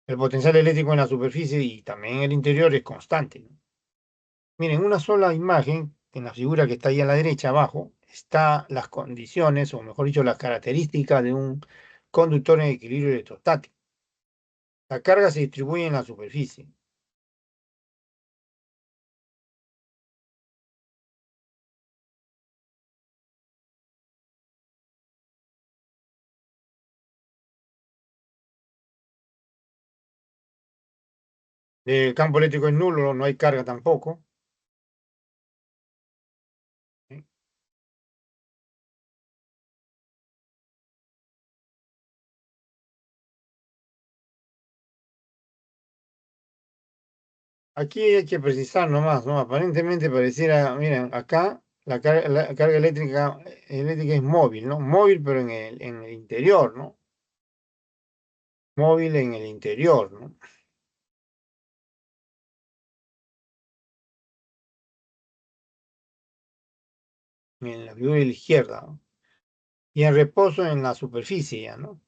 El potencial eléctrico en la superficie y también en el interior es constante, ¿no? Miren, una sola imagen, en la figura que está ahí a la derecha abajo, está las condiciones, o mejor dicho, las características de un conductor en equilibrio electrostático. La carga se distribuye en la superficie. El campo eléctrico es nulo, no hay carga tampoco. ¿Sí? Aquí hay que precisar nomás, ¿no? Aparentemente pareciera, miren, acá la carga eléctrica es móvil, ¿no? Móvil, pero en el interior, ¿no? Móvil en el interior, ¿no? En la figura de la izquierda, ¿no? Y en reposo en la superficie ya, ¿no?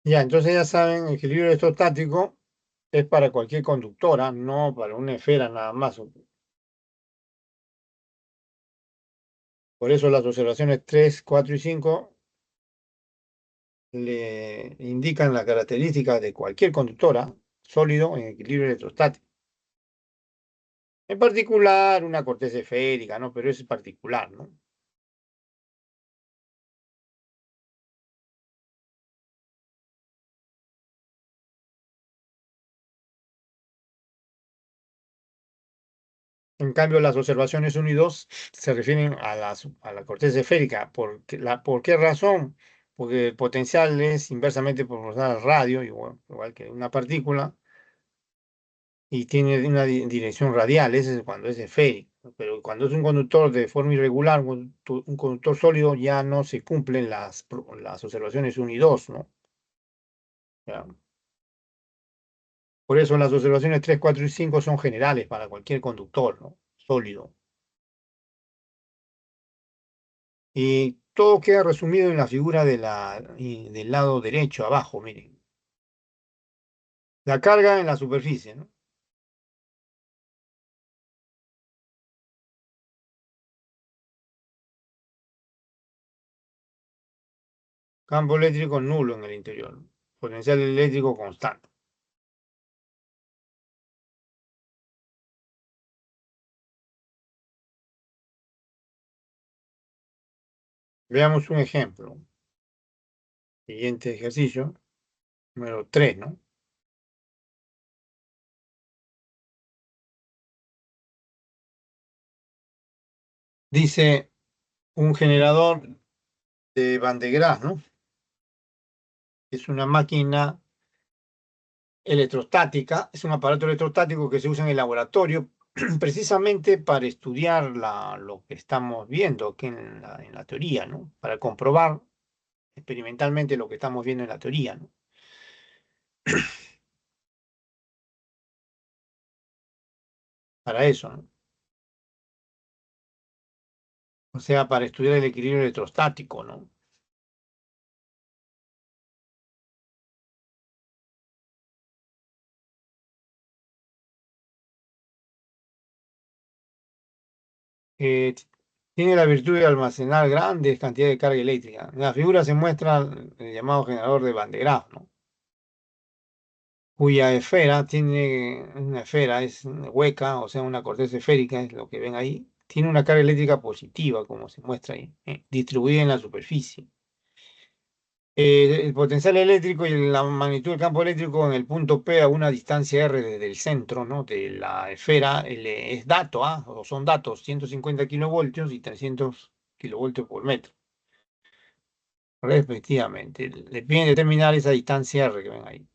Ya, entonces ya saben, el equilibrio electrostático es para cualquier conductora, no para una esfera nada más. Por eso las observaciones 3, 4 y 5 le indican la característica de cualquier conductora sólido en equilibrio electrostático. En particular, una corteza esférica, ¿no? Pero es particular, ¿no? cambio, las observaciones 1 y 2 se refieren a la corteza esférica. ¿Por qué razón? Porque el potencial es inversamente proporcional al radio, igual que una partícula, y tiene una dirección radial. Ese es cuando es esférico. Pero cuando es un conductor de forma irregular, un conductor sólido, ya no se cumplen las observaciones 1 y 2, ¿no? Ya. Por eso las observaciones 3, 4 y 5 son generales para cualquier conductor, ¿no? Sólido. Y todo queda resumido en la figura del lado derecho, abajo, miren. La carga en la superficie, ¿no? Campo eléctrico nulo en el interior, ¿no? Potencial eléctrico constante. Veamos un ejemplo. Siguiente ejercicio, número 3, ¿no? Dice un generador de Van de Graaff, ¿no? Es una máquina electrostática, es un aparato electrostático que se usa en el laboratorio precisamente para estudiar lo que estamos viendo aquí en la teoría, ¿no? Para comprobar experimentalmente lo que estamos viendo en la teoría, ¿no? Para eso, ¿no? O sea, para estudiar el equilibrio electrostático, ¿no? Eh, Tiene la virtud de almacenar grandes cantidades de carga eléctrica. En la figura se muestra el llamado generador de Van de Graaff, ¿no? Cuya esfera tiene una esfera, es hueca, o sea, una corteza esférica, es lo que ven ahí. Tiene una carga eléctrica positiva, como se muestra ahí, distribuida en la superficie. El potencial eléctrico y la magnitud del campo eléctrico en el punto P a una distancia R desde el centro, ¿no? De la esfera es dato, ¿ah? O son datos, 150 kilovoltios y 300 kilovoltios por metro, respectivamente. Le piden determinar esa distancia R que ven ahí.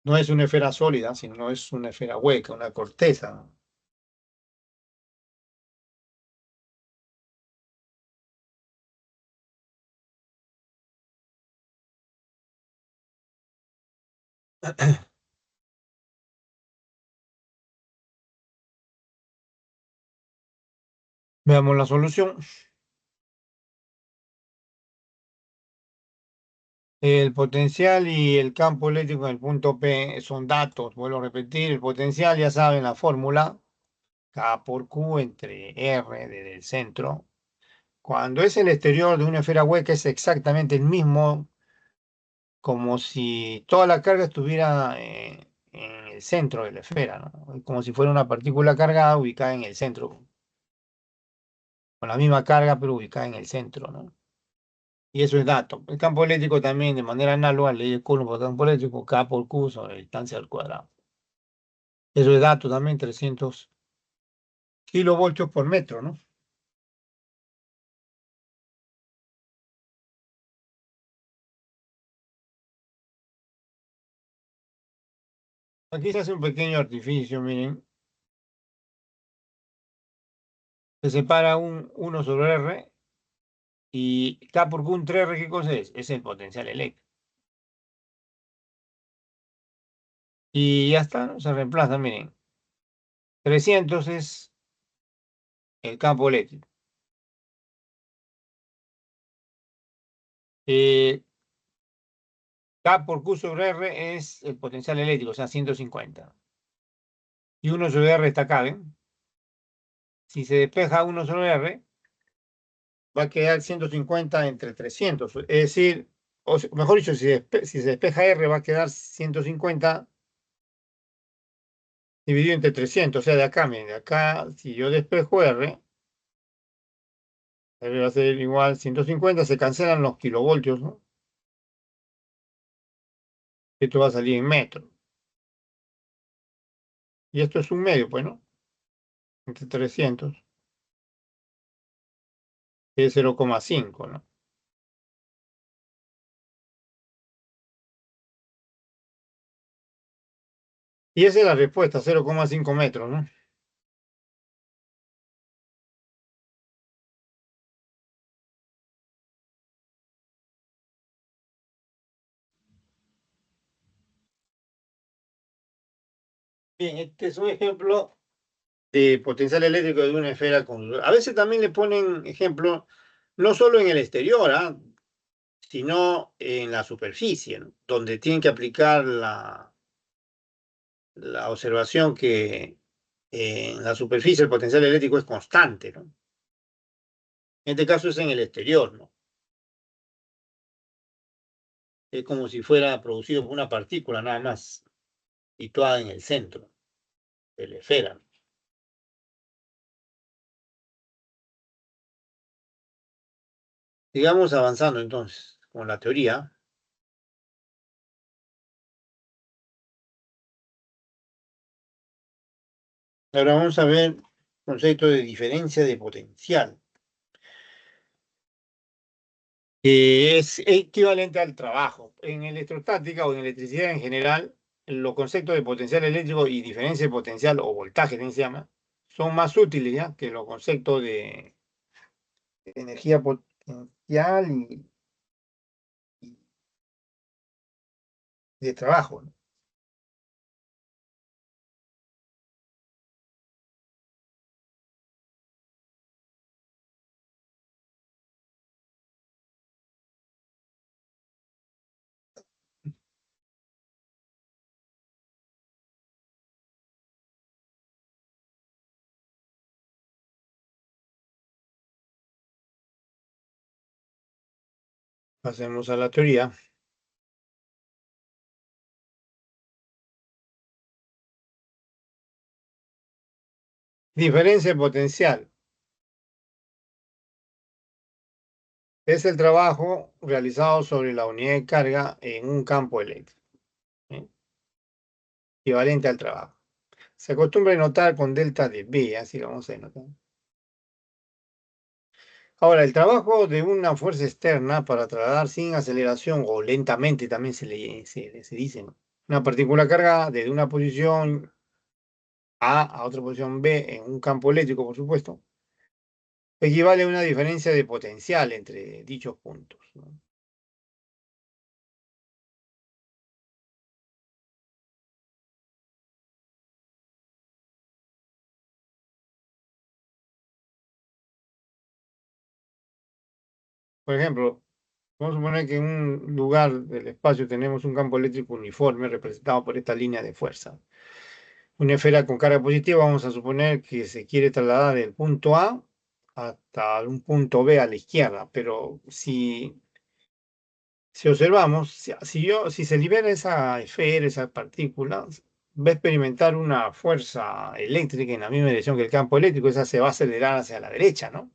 No es una esfera sólida, sino es una esfera hueca, una corteza. Veamos la solución. El potencial y el campo eléctrico en el punto P son datos. Vuelvo a repetir, el potencial ya saben la fórmula, K por Q entre R desde el centro. Cuando es el exterior de una esfera hueca es exactamente el mismo, como si toda la carga estuviera en el centro de la esfera, ¿no? Como si fuera una partícula cargada ubicada en el centro, con la misma carga pero ubicada en el centro, ¿no? Y eso es dato. El campo eléctrico también, de manera análoga, ley de Coulomb por campo eléctrico, K por Q sobre la distancia al cuadrado. Eso es dato también, 300 kilovoltios por metro, ¿no? Aquí se hace un pequeño artificio, miren. Se separa un 1 sobre R y K por Q entre R, ¿qué cosa es? Es el potencial eléctrico. Y ya está, ¿no? Se reemplaza, miren. 300 es el campo eléctrico. Eh, K por Q sobre R es el potencial eléctrico, o sea, 150. Y 1 sobre R está acá, ¿ven? Si se despeja 1 sobre R, va a quedar 150 entre 300. Es decir, mejor dicho, si se despeja R, va a quedar 150 dividido entre 300. O sea, de acá, miren, de acá, si yo despejo R, R va a ser igual 150, se cancelan los kilovoltios, ¿no? Esto va a salir en metros. Y esto es un medio, pues, ¿no? Entre 300, que es 0,5, ¿no? Y esa es la respuesta, 0,5 metros, ¿no? Bien, este es un ejemplo de potencial eléctrico de una esfera con... A veces también le ponen ejemplo, no solo en el exterior, ¿ah? Sino en la superficie, ¿no? Donde tienen que aplicar la observación que en la superficie el potencial eléctrico es constante, ¿no? En este caso es en el exterior, ¿no? Es como si fuera producido por una partícula nada más, situada en el centro de la esfera. Sigamos avanzando entonces con la teoría. Ahora vamos a ver el concepto de diferencia de potencial, que es equivalente al trabajo. En electrostática o en electricidad en general, los conceptos de potencial eléctrico y diferencia de potencial o voltaje, también se llama, son más útiles ¿ya? Que los conceptos de energía potencial y de trabajo, ¿no? Pasemos a la teoría. Diferencia de potencial es el trabajo realizado sobre la unidad de carga en un campo eléctrico, ¿eh? Equivalente al trabajo. Se acostumbra a notar con delta de B, así lo vamos a notar. Ahora, el trabajo de una fuerza externa para trasladar sin aceleración o lentamente también se dice, ¿no? Una partícula cargada desde una posición A otra posición B en un campo eléctrico, por supuesto, equivale a una diferencia de potencial entre dichos puntos, ¿no? Por ejemplo, vamos a suponer que en un lugar del espacio tenemos un campo eléctrico uniforme representado por esta línea de fuerza. Una esfera con carga positiva, vamos a suponer que se quiere trasladar del punto A hasta un punto B a la izquierda, pero si observamos, si se libera esa esfera, esa partícula, va a experimentar una fuerza eléctrica en la misma dirección que el campo eléctrico, esa se va a acelerar hacia la derecha, ¿no?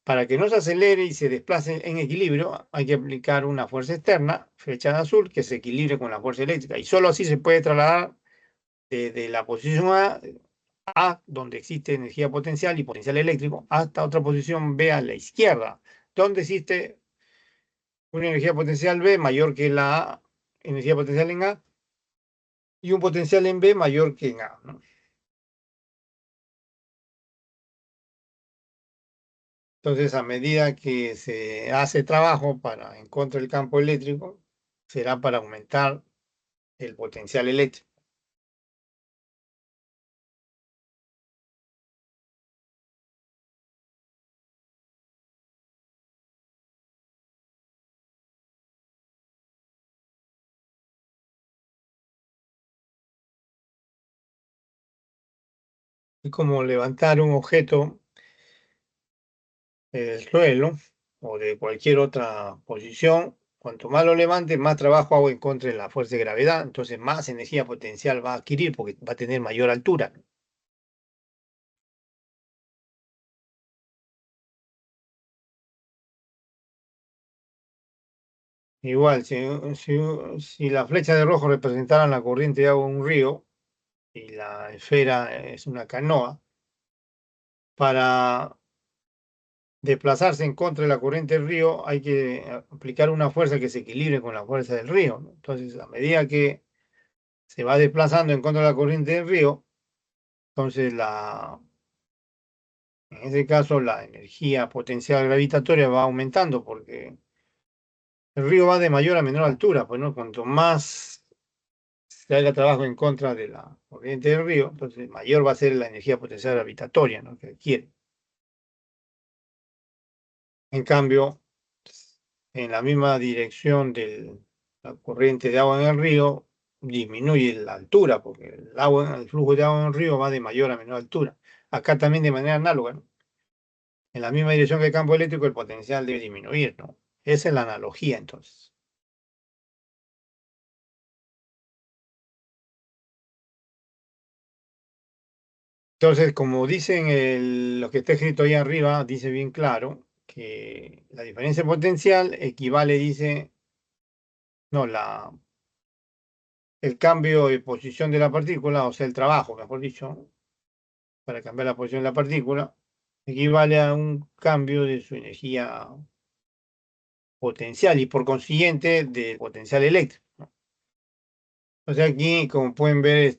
Para que no se acelere y se desplace en equilibrio, hay que aplicar una fuerza externa, flechada azul, que se equilibre con la fuerza eléctrica. Y solo así se puede trasladar de la posición A, donde existe energía potencial y potencial eléctrico, hasta otra posición B a la izquierda, donde existe una energía potencial B mayor que la energía potencial en A y un potencial en B mayor que en A, ¿no? Entonces, a medida que se hace trabajo para en contra del campo eléctrico, será para aumentar el potencial eléctrico. Es como levantar un objeto del suelo o de cualquier otra posición. Cuanto más lo levante, más trabajo hago en contra de la fuerza de gravedad, entonces más energía potencial va a adquirir porque va a tener mayor altura. Igual, si la flecha de rojo representara la corriente de agua en un río y la esfera es una canoa, para desplazarse en contra de la corriente del río hay que aplicar una fuerza que se equilibre con la fuerza del río, ¿no? Entonces, a medida que se va desplazando en contra de la corriente del río, entonces en ese caso la energía potencial gravitatoria va aumentando porque el río va de mayor a menor altura, pues no, cuanto más se haga trabajo en contra de la corriente del río, entonces mayor va a ser la energía potencial gravitatoria, ¿no? que adquiere. En cambio, en la misma dirección de la corriente de agua en el río, disminuye la altura, porque el flujo de agua en el río va de mayor a menor altura. Acá también de manera análoga, ¿no? En la misma dirección que el campo eléctrico, el potencial debe disminuir, ¿no? Esa es la analogía, entonces. Entonces, como dicen lo que está escrito ahí arriba, dice bien claro que la diferencia potencial equivale, dice, no, el cambio de posición de la partícula, o sea, el trabajo, mejor dicho, para cambiar la posición de la partícula, equivale a un cambio de su energía potencial y por consiguiente del potencial eléctrico, ¿no? O sea, aquí, como pueden ver,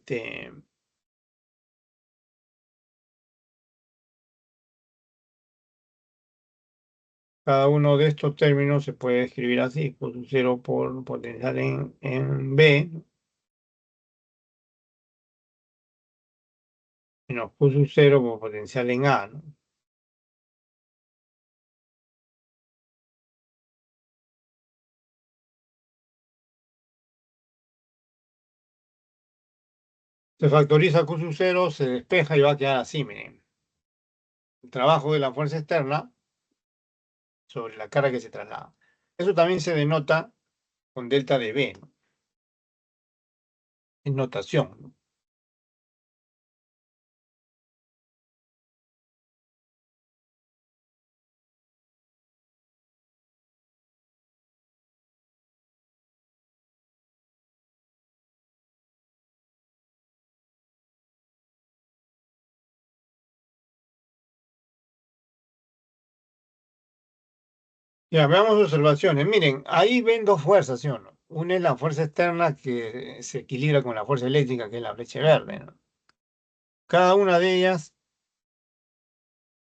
cada uno de estos términos se puede escribir así, pues un cero por potencial en B, menos puse un cero por potencial en A, ¿no? Se factoriza Q sub cero, se despeja y va a quedar así, miren. El trabajo de la fuerza externa sobre la carga que se traslada. Eso también se denota con delta de B, ¿no? En notación, ¿no? Ya, veamos observaciones. Miren, ahí ven dos fuerzas, ¿sí o no? Una es la fuerza externa que se equilibra con la fuerza eléctrica, que es la flecha verde, ¿no? Cada una de ellas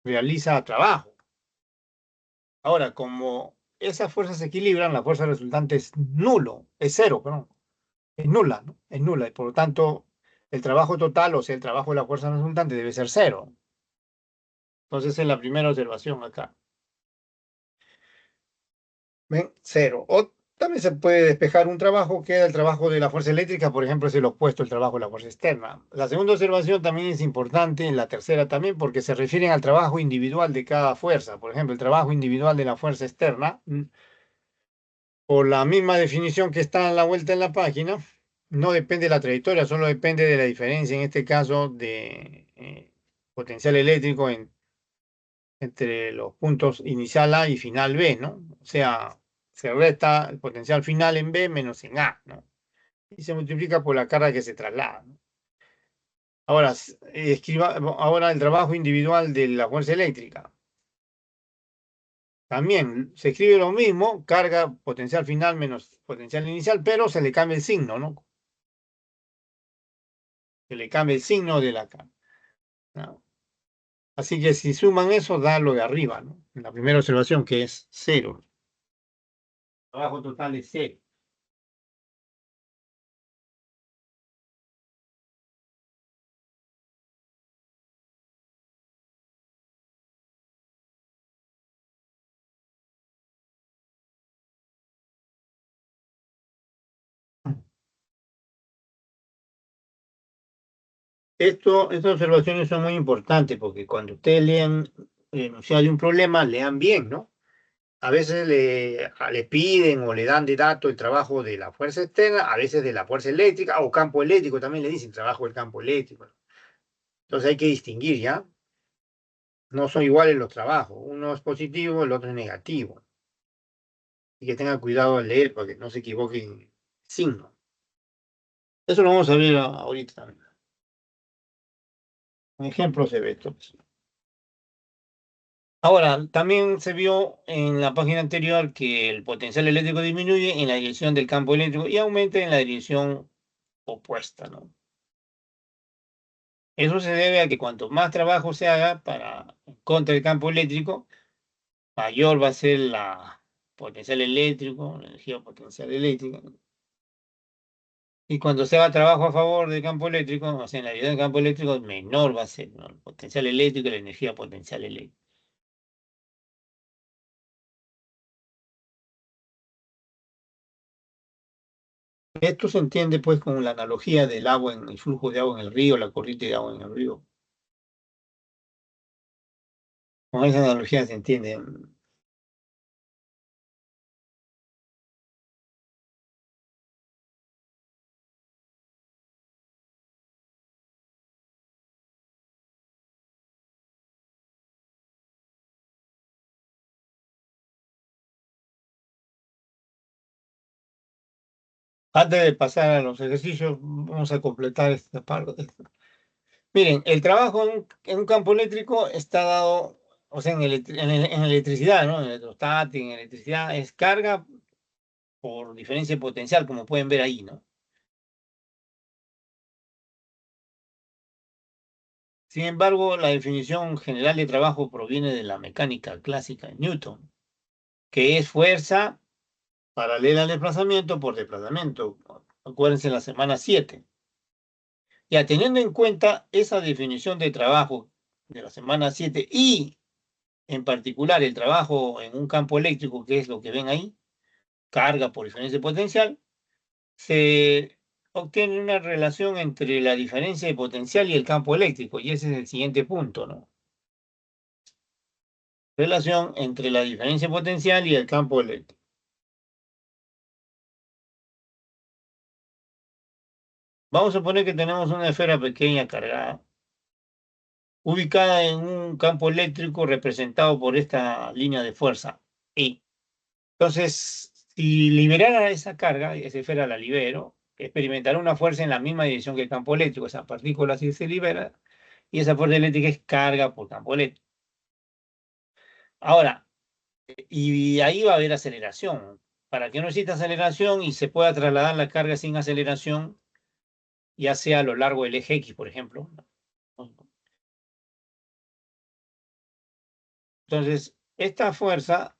realiza trabajo. Ahora, como esas fuerzas se equilibran, la fuerza resultante es nulo, es cero, perdón, es nula, ¿no? Es nula, y por lo tanto, el trabajo total, o sea, el trabajo de la fuerza resultante debe ser cero. Entonces, esa es la primera observación acá. ¿Ven? Cero. O también se puede despejar un trabajo, queda el trabajo de la fuerza eléctrica, por ejemplo, es el opuesto al trabajo de la fuerza externa. La segunda observación también es importante, la tercera también, porque se refieren al trabajo individual de cada fuerza. Por ejemplo, el trabajo individual de la fuerza externa, por la misma definición que está en la vuelta en la página, no depende de la trayectoria, solo depende de la diferencia, en este caso, de potencial eléctrico entre los puntos inicial A y final B, ¿no? O sea, se resta el potencial final en B menos en A, ¿no? Y se multiplica por la carga que se traslada, ¿no? Ahora, ahora el trabajo individual de la fuerza eléctrica. También se escribe lo mismo, carga potencial final menos potencial inicial, pero se le cambia el signo, ¿no? Se le cambia el signo de la carga, ¿no? Así que si suman eso, da lo de arriba, ¿no? En la primera observación, que es cero. Trabajo total es cero. Estas observaciones son muy importantes porque cuando ustedes lean el enunciado de un problema, lean bien, ¿no? A veces le piden o le dan de dato el trabajo de la fuerza externa, a veces de la fuerza eléctrica o campo eléctrico, también le dicen trabajo del campo eléctrico. Entonces hay que distinguir, ¿ya? No son iguales los trabajos, uno es positivo, el otro es negativo. y que tenga cuidado al leer para que no se equivoque en signo. Eso lo vamos a ver ahorita también. Un ejemplo se ve esto, pues. Ahora, también se vio en la página anterior que el potencial eléctrico disminuye en la dirección del campo eléctrico y aumenta en la dirección opuesta, ¿no? Eso se debe a que cuanto más trabajo se haga para contra el campo eléctrico, mayor va a ser la potencial eléctrico, la energía potencial eléctrica. Y cuando se haga trabajo a favor del campo eléctrico, o sea, en la dirección del campo eléctrico, menor va a ser, ¿no? El potencial eléctrico y la energía potencial eléctrica. Esto se entiende pues con la analogía del agua en el flujo de agua en el río, la corriente de agua en el río. Con esa analogía se entiende. Antes de pasar a los ejercicios, vamos a completar esta parte. Miren, el trabajo en un campo eléctrico está dado, o sea, en electricidad, ¿no? En electrostática, en electricidad, es carga por diferencia de potencial, como pueden ver ahí, ¿no? Sin embargo, la definición general de trabajo proviene de la mecánica clásica de Newton, que es fuerza paralela al desplazamiento por desplazamiento. Acuérdense en la semana 7. Ya teniendo en cuenta esa definición de trabajo de la semana 7 y en particular el trabajo en un campo eléctrico, que es lo que ven ahí, carga por diferencia de potencial, se obtiene una relación entre la diferencia de potencial y el campo eléctrico, y ese es el siguiente punto, ¿no? Relación entre la diferencia de potencial y el campo eléctrico. Vamos a suponer que tenemos una esfera pequeña cargada, ubicada en un campo eléctrico representado por esta línea de fuerza E. Entonces, si liberara esa carga, esa esfera la libero, experimentará una fuerza en la misma dirección que el campo eléctrico. Esa partícula sí se libera y esa fuerza eléctrica es carga por campo eléctrico. Ahora, y ahí va a haber aceleración. Para que no exista aceleración y se pueda trasladar la carga sin aceleración, ya sea a lo largo del eje X, por ejemplo. Entonces, esta fuerza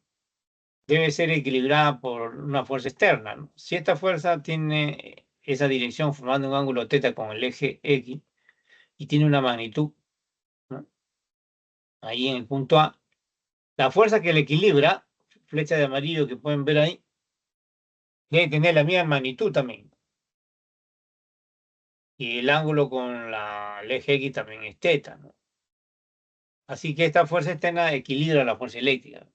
debe ser equilibrada por una fuerza externa, ¿no? Si esta fuerza tiene esa dirección formando un ángulo θ con el eje X y tiene una magnitud, ¿no? Ahí en el punto A, la fuerza que le equilibra, flecha de amarillo que pueden ver ahí, debe tener la misma magnitud también. Y el ángulo con el eje X también es θ, ¿no? Así que esta fuerza externa equilibra la fuerza eléctrica.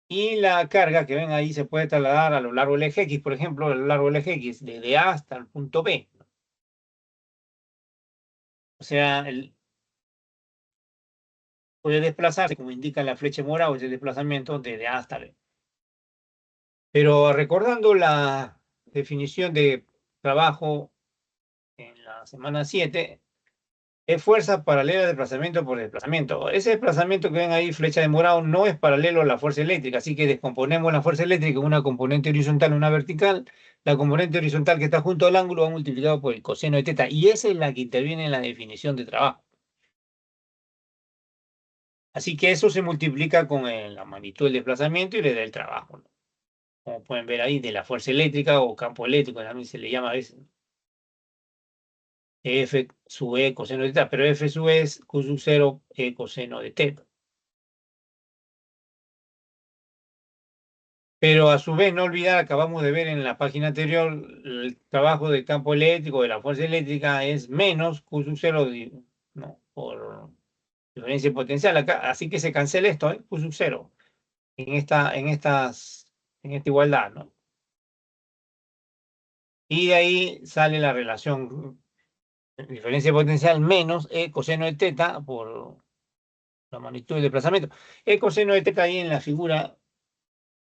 Y la carga que ven ahí se puede trasladar a lo largo del eje X, por ejemplo, a lo largo del eje X, desde A hasta el punto B. O sea, puede desplazarse, como indica la flecha morada, ese desplazamiento desde A hasta B. Pero recordando la definición de trabajo en la semana 7, es fuerza paralela al desplazamiento por desplazamiento. Ese desplazamiento que ven ahí, flecha de morado, no es paralelo a la fuerza eléctrica, así que descomponemos la fuerza eléctrica en una componente horizontal y una vertical. La componente horizontal que está junto al ángulo va multiplicado por el coseno de θ, y esa es la que interviene en la definición de trabajo. Así que eso se multiplica con la magnitud del desplazamiento y le da el trabajo, ¿no? Como pueden ver ahí, de la fuerza eléctrica o campo eléctrico, también se le llama a veces F sub E coseno de θ, pero F sub E es Q sub 0 E coseno de θ. Pero a su vez, no olvidar, acabamos de ver en la página anterior, el trabajo del campo eléctrico, de la fuerza eléctrica, es menos Q sub 0, ¿no? Por diferencia potencial acá, así que se cancela esto, ¿eh? Q sub 0 en esta igualdad, ¿no? Y de ahí sale la relación diferencia potencial menos E coseno de θ por la magnitud del desplazamiento. E coseno de θ ahí en la figura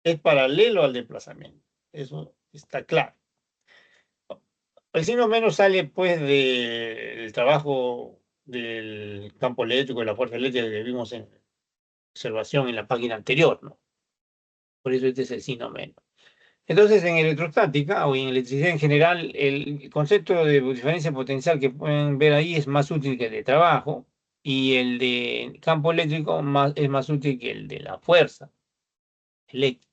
es paralelo al desplazamiento. Eso está claro. El signo menos sale pues del trabajo del campo eléctrico, de la fuerza eléctrica que vimos en observación en la página anterior, ¿no? Por eso este es el signo menos. Entonces, en electrostática o en electricidad en general, el concepto de diferencia potencial que pueden ver ahí es más útil que el de trabajo y el de campo eléctrico es más útil que el de la fuerza eléctrica.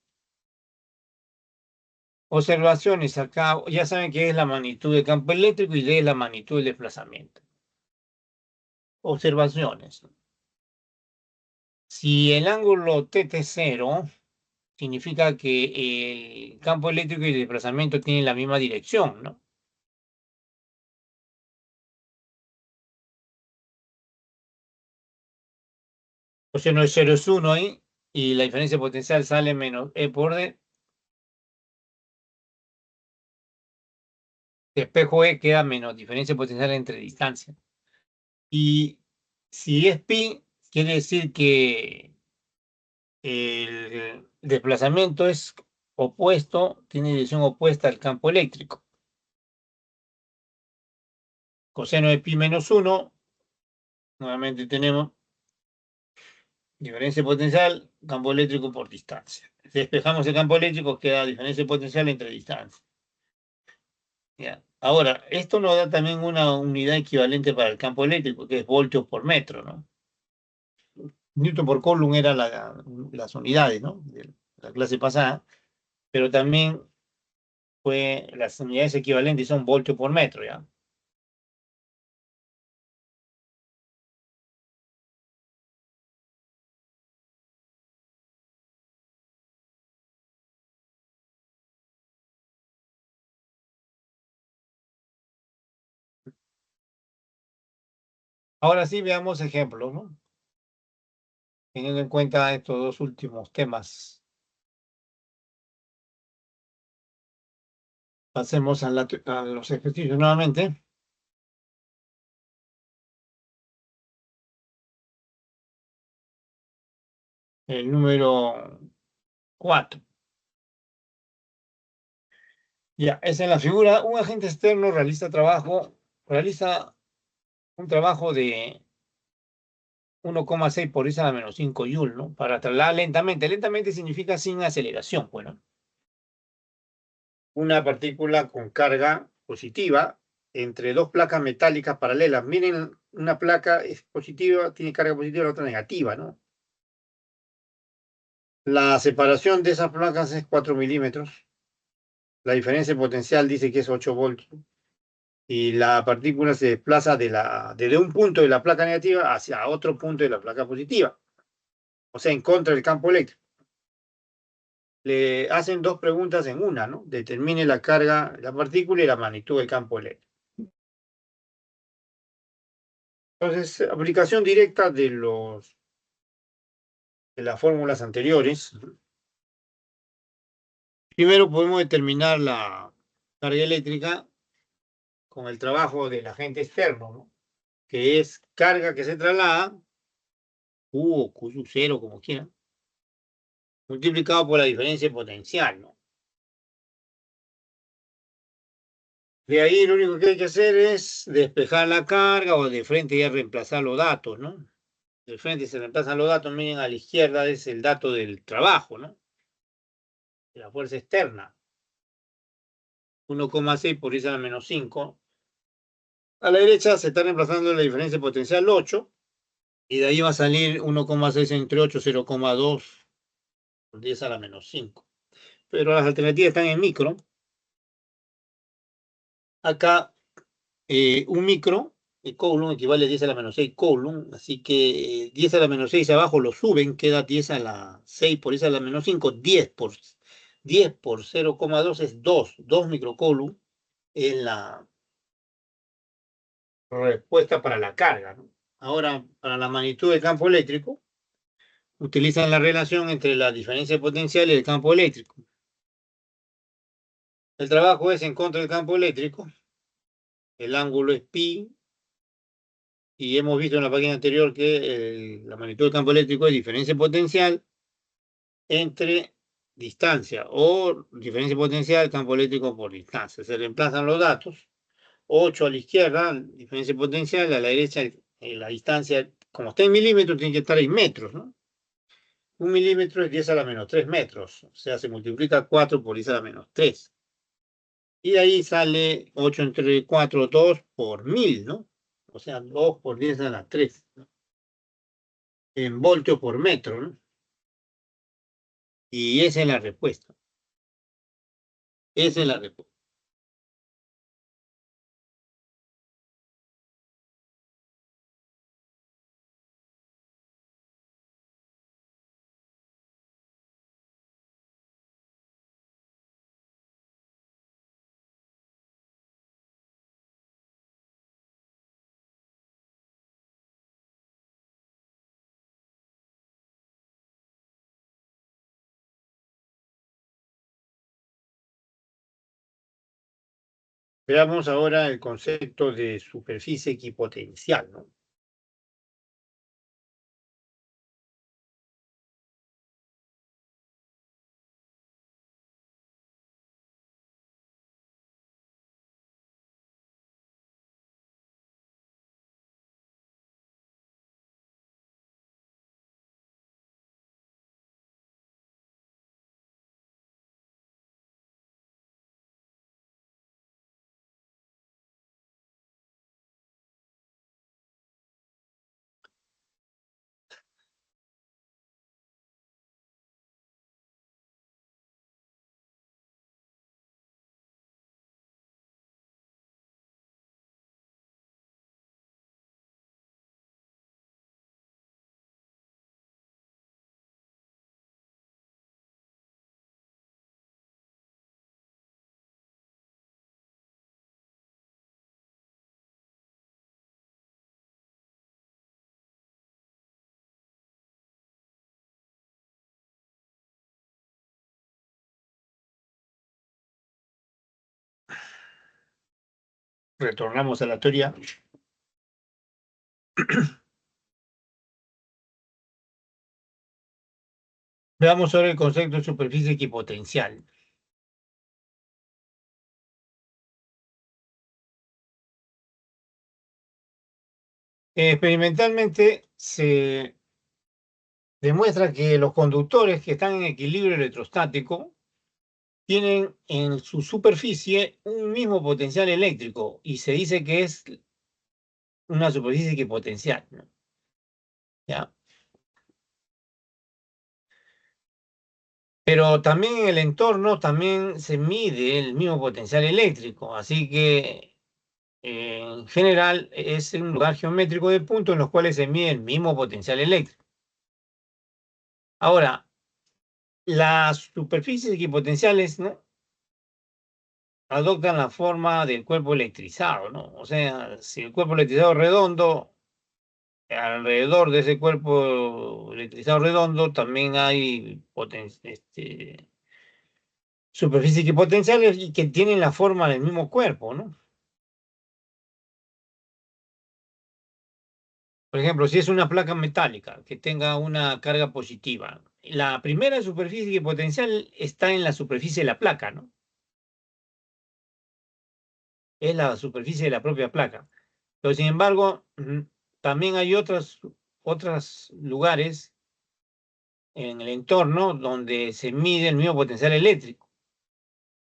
Observaciones acá, ya saben que es la magnitud del campo eléctrico y D es la magnitud del desplazamiento. Observaciones. Si el ángulo TT0 significa que el campo eléctrico y el desplazamiento tienen la misma dirección, ¿no? O sea, no es 0 es 1 ahí, y la diferencia potencial sale menos E por D. Espejo E queda menos diferencia potencial entre distancia. Y si es pi, quiere decir que el desplazamiento es opuesto, tiene dirección opuesta al campo eléctrico. Coseno de pi menos 1, nuevamente tenemos diferencia potencial, campo eléctrico por distancia. Si despejamos el campo eléctrico, queda diferencia potencial entre distancias. Ya. Ahora, esto nos da también una unidad equivalente para el campo eléctrico, que es voltios por metro, ¿no? Newton por Coulomb eran las unidades, ¿no? De la clase pasada, pero también las unidades equivalentes son voltios por metro, ¿ya? Ahora sí veamos ejemplos, ¿no? Teniendo en cuenta estos dos últimos temas. Pasemos a los ejercicios nuevamente. El número 4. Ya, es en la figura, un agente externo realiza un trabajo de 1,6 por 10 a la menos 5 joule, ¿no? Para trasladar lentamente. Lentamente significa sin aceleración, bueno. Una partícula con carga positiva entre dos placas metálicas paralelas. Miren, una placa es positiva, tiene carga positiva, la otra negativa, ¿no? La separación de esas placas es 4 milímetros. La diferencia potencial dice que es 8 voltios. Y la partícula se desplaza desde un punto de la placa negativa hacia otro punto de la placa positiva. O sea, en contra del campo eléctrico. Le hacen dos preguntas en una, ¿no? Determine la carga de la partícula y la magnitud del campo eléctrico. Entonces, aplicación directa de las fórmulas anteriores. Primero podemos determinar la carga eléctrica con el trabajo del agente externo, ¿no? Que es carga que se traslada, Q o Q sub 0, como quieran, multiplicado por la diferencia potencial, ¿no? De ahí lo único que hay que hacer es despejar la carga o de frente ya reemplazar los datos, ¿no? De frente se reemplazan los datos, miren a la izquierda es el dato del trabajo, ¿no? De la fuerza externa. 1,6 por 10 a la menos 5. A la derecha se está reemplazando la diferencia potencial 8 y de ahí va a salir 1,6 entre 8, 0,2 por 10 a la menos 5. Pero las alternativas están en micro. Acá un micro, el Coulomb equivale a 10 a la menos 6 Coulomb, así que 10 a la menos 6 abajo lo suben, queda 10 a la 6 por 10 a la menos 5, 10 por 0,2 es 2 microcoulomb en la respuesta para la carga, ¿no? Ahora, para la magnitud del campo eléctrico, utilizan la relación entre la diferencia de potencial y el campo eléctrico. El trabajo es en contra del campo eléctrico, el ángulo es pi, y hemos visto en la página anterior que la magnitud del campo eléctrico es diferencia potencial entre distancia o diferencia potencial, campo eléctrico por distancia. Se reemplazan los datos. 8 a la izquierda, diferencia potencial, a la derecha la distancia, como está en milímetros, tiene que estar en metros, ¿no? 1 milímetro es 10 a la menos 3 metros, o sea, se multiplica 4 por 10 a la menos 3. Y de ahí sale 8 entre 4, 2 por 1000, ¿no? O sea, 2 por 10 a la 3, ¿no? En voltio por metro, ¿no? Y esa es la respuesta. Esa es la respuesta. Veamos ahora el concepto de superficie equipotencial, ¿no? Retornamos a la teoría. Veamos ahora el concepto de superficie equipotencial. Experimentalmente se demuestra que los conductores que están en equilibrio electrostático tienen en su superficie un mismo potencial eléctrico y se dice que es una superficie equipotencial, ¿no? ¿Ya? Pero también en el entorno también se mide el mismo potencial eléctrico, así que en general es un lugar geométrico de puntos en los cuales se mide el mismo potencial eléctrico. Ahora, las superficies equipotenciales, ¿no?, adoptan la forma del cuerpo electrizado, ¿no? O sea, si el cuerpo electrizado es redondo, alrededor de ese cuerpo electrizado redondo también hay superficies equipotenciales y que tienen la forma del mismo cuerpo, ¿no? Por ejemplo, si es una placa metálica que tenga una carga positiva, la primera superficie equipotencial está en la superficie de la placa, ¿no? Es la superficie de la propia placa. Pero sin embargo, también hay otros lugares en el entorno donde se mide el mismo potencial eléctrico.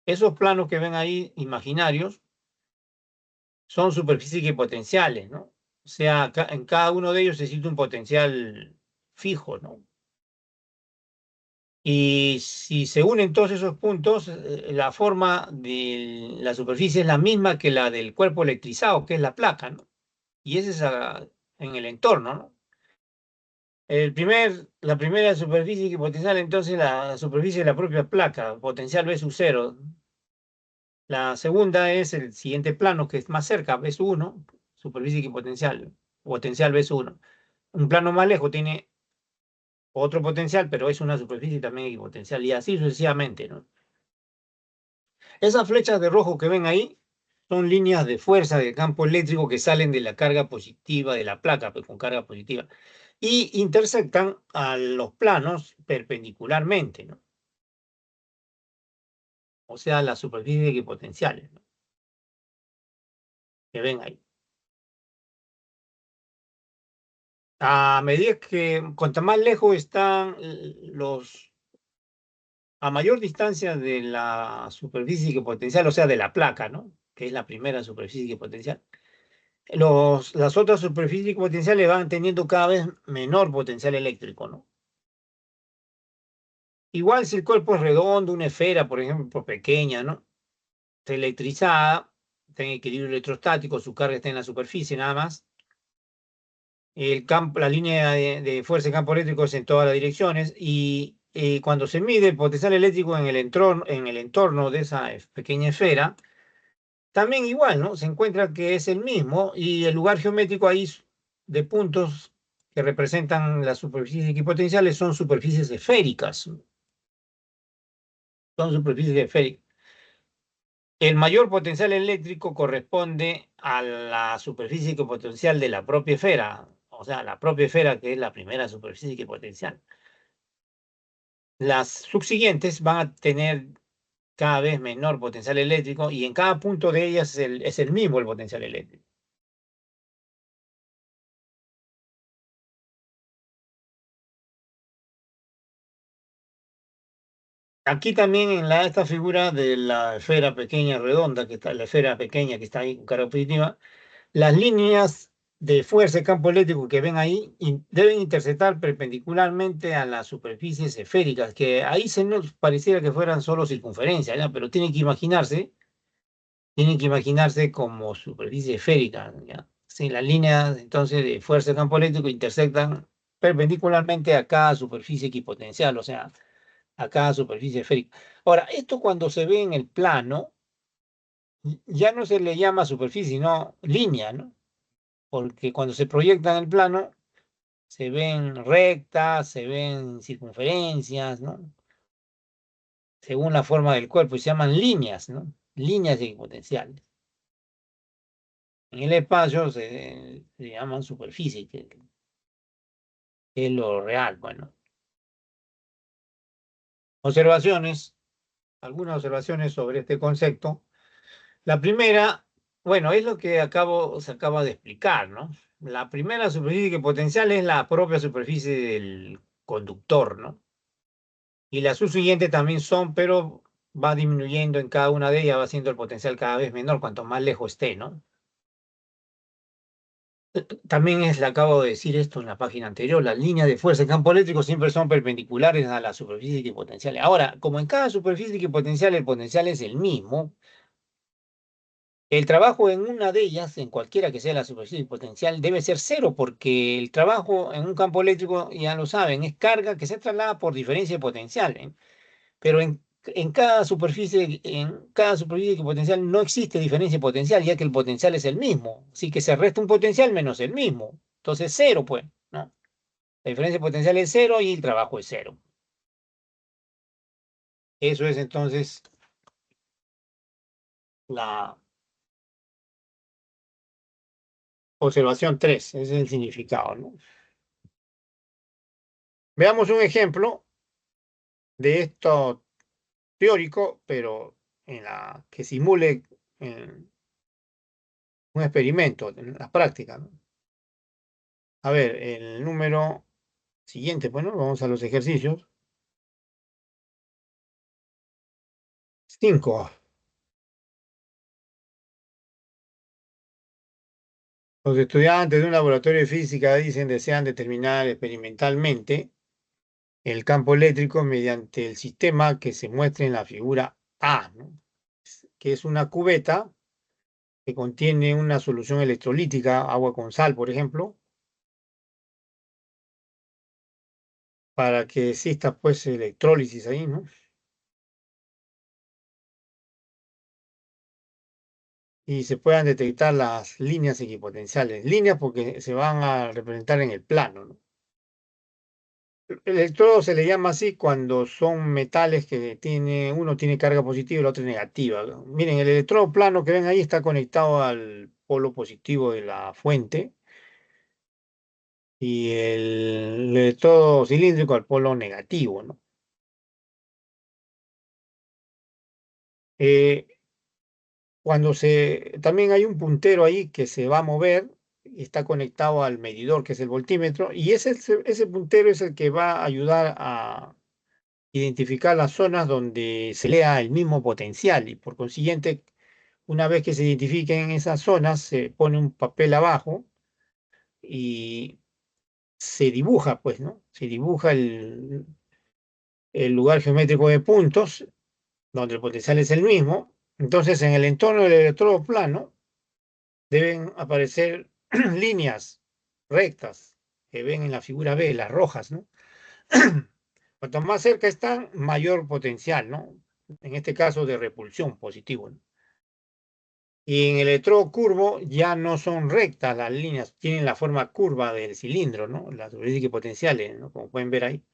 Esos planos que ven ahí, imaginarios, son superficies equipotenciales, ¿no? O sea, en cada uno de ellos existe un potencial fijo, ¿no? Y si se unen todos esos puntos, la forma de la superficie es la misma que la del cuerpo electrizado, que es la placa, ¿no? Y ese es en el entorno, ¿no? La primera superficie potencial, entonces, la superficie de la propia placa, potencial V sub 0. La segunda es el siguiente plano, que es más cerca, V sub 1, superficie equipotencial, potencial V sub 1. Un plano más lejos tiene otro potencial, pero es una superficie también equipotencial, y así sucesivamente, ¿no? Esas flechas de rojo que ven ahí son líneas de fuerza de campo eléctrico que salen de la carga positiva de la placa, pues con carga positiva, y intersectan a los planos perpendicularmente, ¿no? o sea, las superficies equipotenciales, ¿no? Que ven ahí. A medida que, cuanto más lejos están a mayor distancia de la superficie equipotencial, o sea, de la placa, ¿no? Que es la primera superficie equipotencial, las otras superficies equipotenciales van teniendo cada vez menor potencial eléctrico, ¿no? Igual si el cuerpo es redondo, una esfera, por ejemplo, pequeña, ¿no? Está electrizada, está en equilibrio electrostático, su carga está en la superficie nada más. El campo, la línea de fuerza de campo eléctrico es en todas las direcciones y cuando se mide el potencial eléctrico en el entorno de esa pequeña esfera, también igual, ¿no? Se encuentra que es el mismo y el lugar geométrico ahí de puntos que representan las superficies equipotenciales son superficies esféricas, son superficies esféricas. El mayor potencial eléctrico corresponde a la superficie equipotencial de la propia esfera, o sea, la propia esfera que es la primera superficie equipotencial. Las subsiguientes van a tener cada vez menor potencial eléctrico y en cada punto de ellas es el mismo el potencial eléctrico. Aquí también en esta figura de la esfera pequeña redonda, que está la esfera pequeña que está ahí con carga positiva, las líneas de fuerza de campo eléctrico que ven ahí deben intersectar perpendicularmente a las superficies esféricas, que ahí se nos pareciera que fueran solo circunferencias, ¿ya? Pero tienen que imaginarse como superficie esférica, ¿ya? Sí, las líneas entonces de fuerza de campo eléctrico intersectan perpendicularmente a cada superficie equipotencial, o sea, a cada superficie esférica. Ahora, esto cuando se ve en el plano, ya no se le llama superficie, sino línea, ¿no? Porque cuando se proyecta en el plano, se ven rectas, se ven circunferencias, ¿no? Según la forma del cuerpo, y se llaman líneas, ¿no? Líneas equipotenciales. En el espacio se llaman superficie, que es lo real, bueno. Observaciones, algunas observaciones sobre este concepto. La primera, bueno, es lo que se acaba de explicar, ¿no? La primera superficie potencial es la propia superficie del conductor, ¿no? Y las subsiguientes también son, pero va disminuyendo en cada una de ellas, va haciendo el potencial cada vez menor, cuanto más lejos esté, ¿no? También le acabo de decir esto en la página anterior, las líneas de fuerza de campo eléctrico siempre son perpendiculares a la superficie equipotencial. Ahora, como en cada superficie equipotencial el potencial es el mismo, el trabajo en una de ellas, en cualquiera que sea la superficie potencial, debe ser cero, porque el trabajo en un campo eléctrico, ya lo saben, es carga que se traslada por diferencia de potencial, ¿eh? Pero en cada superficie potencial no existe diferencia de potencial, ya que el potencial es el mismo. Así que se resta un potencial menos el mismo. Entonces, cero, pues, ¿no? La diferencia de potencial es cero y el trabajo es cero. Eso es entonces la observación 3, ese es el significado, ¿no? Veamos un ejemplo de esto teórico, pero que simule un experimento en la práctica, ¿no? A ver, el número siguiente, bueno, vamos a los ejercicios. 5. Los estudiantes de un laboratorio de física desean determinar experimentalmente el campo eléctrico mediante el sistema que se muestra en la figura A, ¿no? Que es una cubeta que contiene una solución electrolítica, agua con sal, por ejemplo, para que exista pues electrólisis ahí, ¿no? Y se puedan detectar las líneas equipotenciales. Líneas porque se van a representar en el plano, ¿no? El electrodo se le llama así cuando son metales que uno tiene carga positiva y el otro negativa. Miren, el electrodo plano que ven ahí está conectado al polo positivo de la fuente y el electrodo cilíndrico al polo negativo, ¿no? Eh, también hay un puntero ahí que se va a mover y está conectado al medidor, que es el voltímetro, y ese puntero es el que va a ayudar a identificar las zonas donde se lea el mismo potencial y por consiguiente, una vez que se identifiquen esas zonas, se pone un papel abajo y se dibuja, pues, ¿no? Se dibuja el lugar geométrico de puntos donde el potencial es el mismo. Entonces, en el entorno del electrodo plano deben aparecer líneas rectas que ven en la figura B, las rojas, ¿no? Cuanto más cerca están, mayor potencial, ¿no? En este caso de repulsión positivo, ¿no? Y en el electrodo curvo ya no son rectas las líneas, tienen la forma curva del cilindro, ¿no? Las heurísticas potenciales, ¿no? Como pueden ver ahí.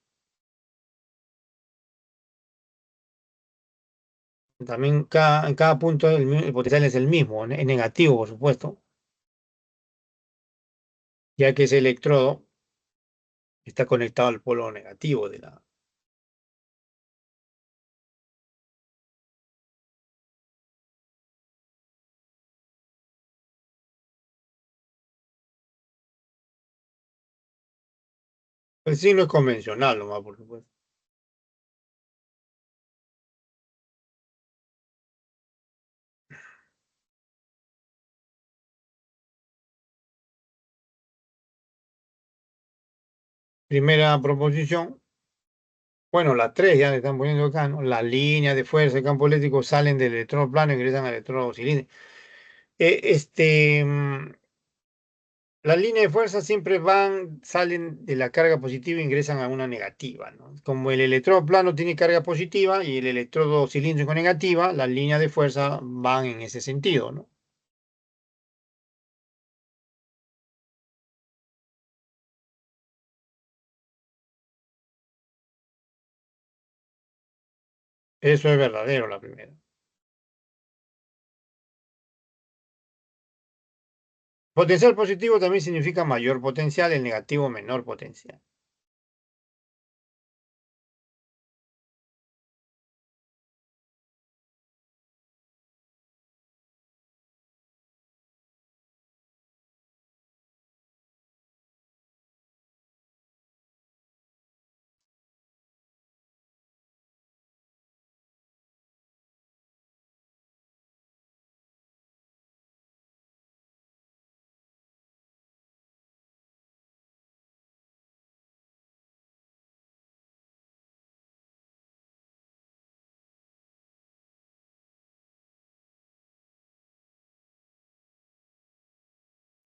También en cada punto el potencial es el mismo, es negativo, por supuesto, ya que ese electrodo está conectado al polo negativo de la... El signo es convencional nomás, por supuesto. Primera proposición, bueno, la 3 ya le están poniendo acá, ¿no? Las líneas de fuerza de campo eléctrico salen del electrodo plano e ingresan al electrodo cilíndrico. Eh, este, mm, las líneas de fuerza siempre salen de la carga positiva e ingresan a una negativa, ¿no? Como el electrodo plano tiene carga positiva y el electrodo cilíndrico negativa, las líneas de fuerza van en ese sentido, ¿no? Eso es verdadero, la primera. Potencial positivo también significa mayor potencial, el negativo menor potencial.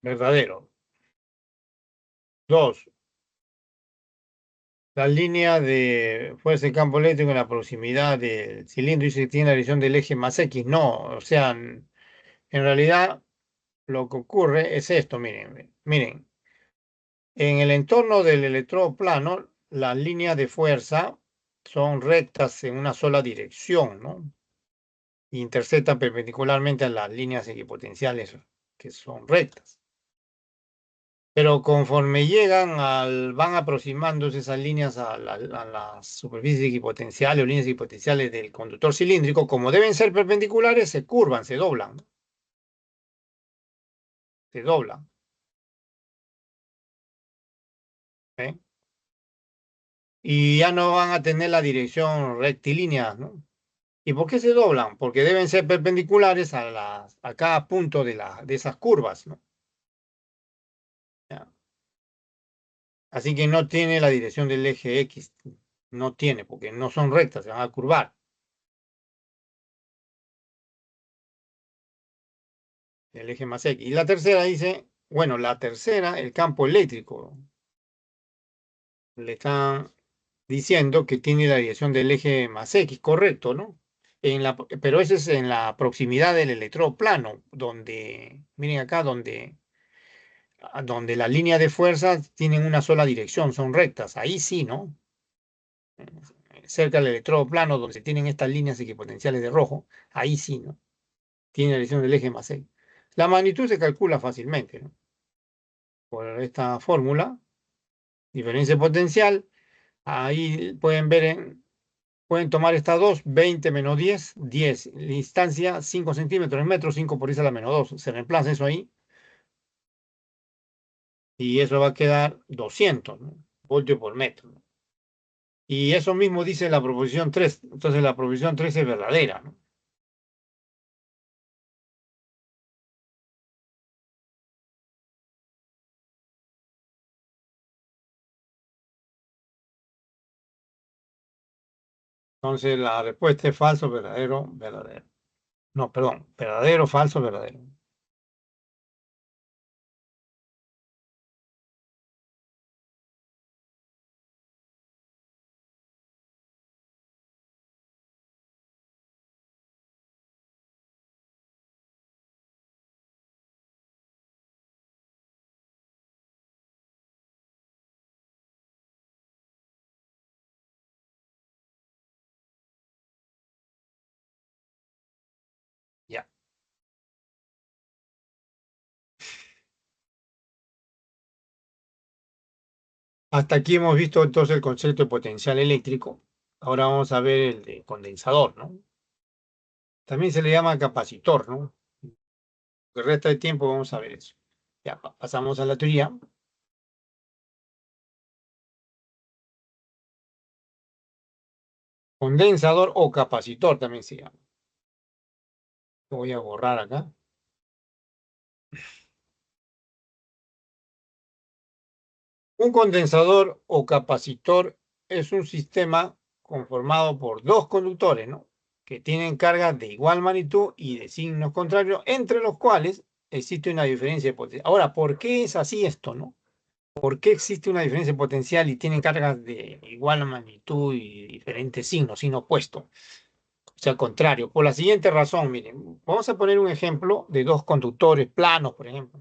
Verdadero. Dos, la línea de fuerza de campo eléctrico en la proximidad del cilindro dice que tiene la dirección del eje más X. No, o sea, en realidad lo que ocurre es esto, miren, en el entorno del electrodo plano, las líneas de fuerza son rectas en una sola dirección, ¿no? Interceptan perpendicularmente a las líneas equipotenciales que son rectas. Pero conforme van aproximándose esas líneas a las superficies equipotenciales o líneas equipotenciales del conductor cilíndrico, como deben ser perpendiculares, se curvan, se doblan, ¿no? Se doblan, ¿eh? Y ya no van a tener la dirección rectilínea, ¿no? ¿Y por qué se doblan? Porque deben ser perpendiculares a cada punto de esas curvas, ¿no? Ya. Así que no tiene la dirección del eje X, no tiene, porque no son rectas, se van a curvar. El eje más X. Y la tercera dice, bueno, la tercera, el campo eléctrico. Le están diciendo que tiene la dirección del eje más X, correcto, ¿no? Pero ese es en la proximidad del electrodo plano, donde, miren acá, donde las líneas de fuerza tienen una sola dirección, son rectas. Ahí sí, ¿no? Cerca del electrodo plano, donde se tienen estas líneas equipotenciales de rojo, ahí sí, ¿no? Tiene la dirección del eje más X. La magnitud se calcula fácilmente, ¿no? Por esta fórmula, diferencia potencial. Ahí pueden ver Pueden tomar estas dos, 20 menos 10, 10. La distancia, 5 centímetros en metro, 5 por 10 a la menos 2. Se reemplaza eso ahí y eso va a quedar 200, ¿no? Voltios por metro, ¿no? Y eso mismo dice la proposición 3. Entonces la proposición 3 es verdadera, ¿no? Entonces la respuesta es falso, verdadero, verdadero. No, perdón, verdadero, falso, verdadero. Ya. Hasta aquí hemos visto entonces el concepto de potencial eléctrico. Ahora vamos a ver el de condensador, ¿no? También se le llama capacitor, ¿no? El resto del tiempo vamos a ver eso. Ya, pasamos a la teoría. Condensador o capacitor también se llama. Lo voy a borrar acá. Un condensador o capacitor es un sistema conformado por dos conductores, ¿no? Que tienen cargas de igual magnitud y de signos contrarios, entre los cuales existe una diferencia de potencia. Ahora, ¿por qué es así esto, no? ¿Por qué existe una diferencia potencial y tienen cargas de igual magnitud y diferentes signos, signo opuesto? O sea, contrario. Por la siguiente razón, miren, vamos a poner un ejemplo de dos conductores planos, por ejemplo,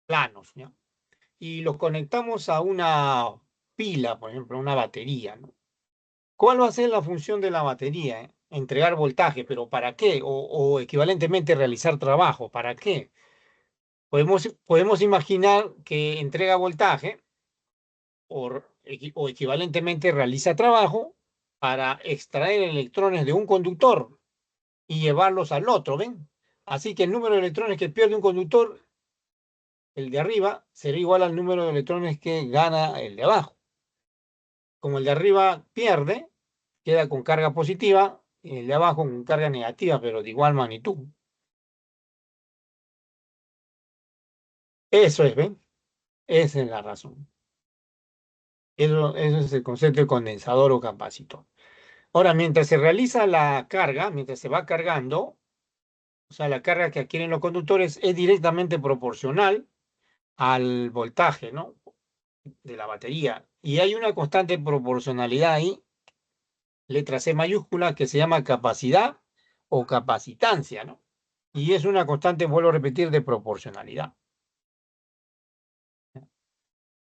planos, ¿ya? Y los conectamos a una pila, por ejemplo, una batería, ¿no? ¿Cuál va a ser la función de la batería? Entregar voltaje, pero ¿para qué? O equivalentemente realizar trabajo, ¿para qué? Podemos imaginar que entrega voltaje o equivalentemente realiza trabajo para extraer electrones de un conductor y llevarlos al otro, ¿ven? Así que el número de electrones que pierde un conductor, el de arriba, será igual al número de electrones que gana el de abajo. Como el de arriba pierde, queda con carga positiva, y el de abajo con carga negativa, pero de igual magnitud. Eso es, ¿ven? Esa es la razón. Eso es el concepto de condensador o capacitor. Ahora, mientras se realiza la carga, mientras se va cargando, o sea, la carga que adquieren los conductores es directamente proporcional al voltaje, ¿no? De la batería. Y hay una constante proporcionalidad ahí, letra C mayúscula, que se llama capacidad o capacitancia, ¿no? Y es una constante, vuelvo a repetir, de proporcionalidad.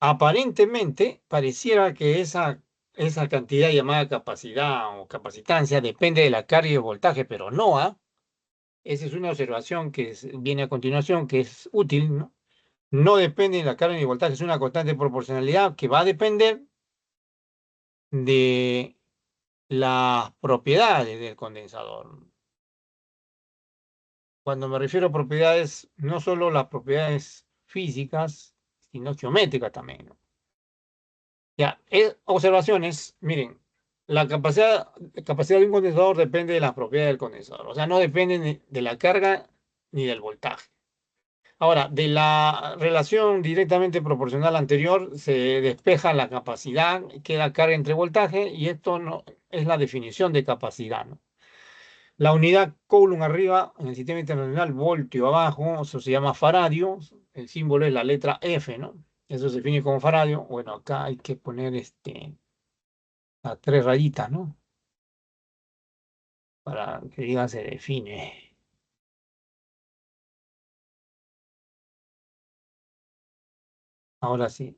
Aparentemente, pareciera que esa cantidad llamada capacidad o capacitancia depende de la carga y el voltaje, pero no, ¿ah? Esa es una observación que viene a continuación, que es útil, ¿no? No depende de la carga ni el voltaje, es una constante de proporcionalidad que va a depender de las propiedades del condensador. Cuando me refiero a propiedades, no solo las propiedades físicas, sino geométricas también, ¿no? Ya, observaciones, miren, la capacidad de un condensador depende de las propiedades del condensador, o sea, no depende ni de la carga ni del voltaje. Ahora, de la relación directamente proporcional anterior se despeja la capacidad, queda carga entre voltaje y esto no es la definición de capacidad, ¿no? La unidad Coulomb arriba en el sistema internacional, voltio abajo, eso se llama faradio, el símbolo es la letra F, ¿no? Eso se define como faradio. Bueno, acá hay que poner las tres rayitas, ¿no? Para que diga se define. Ahora sí.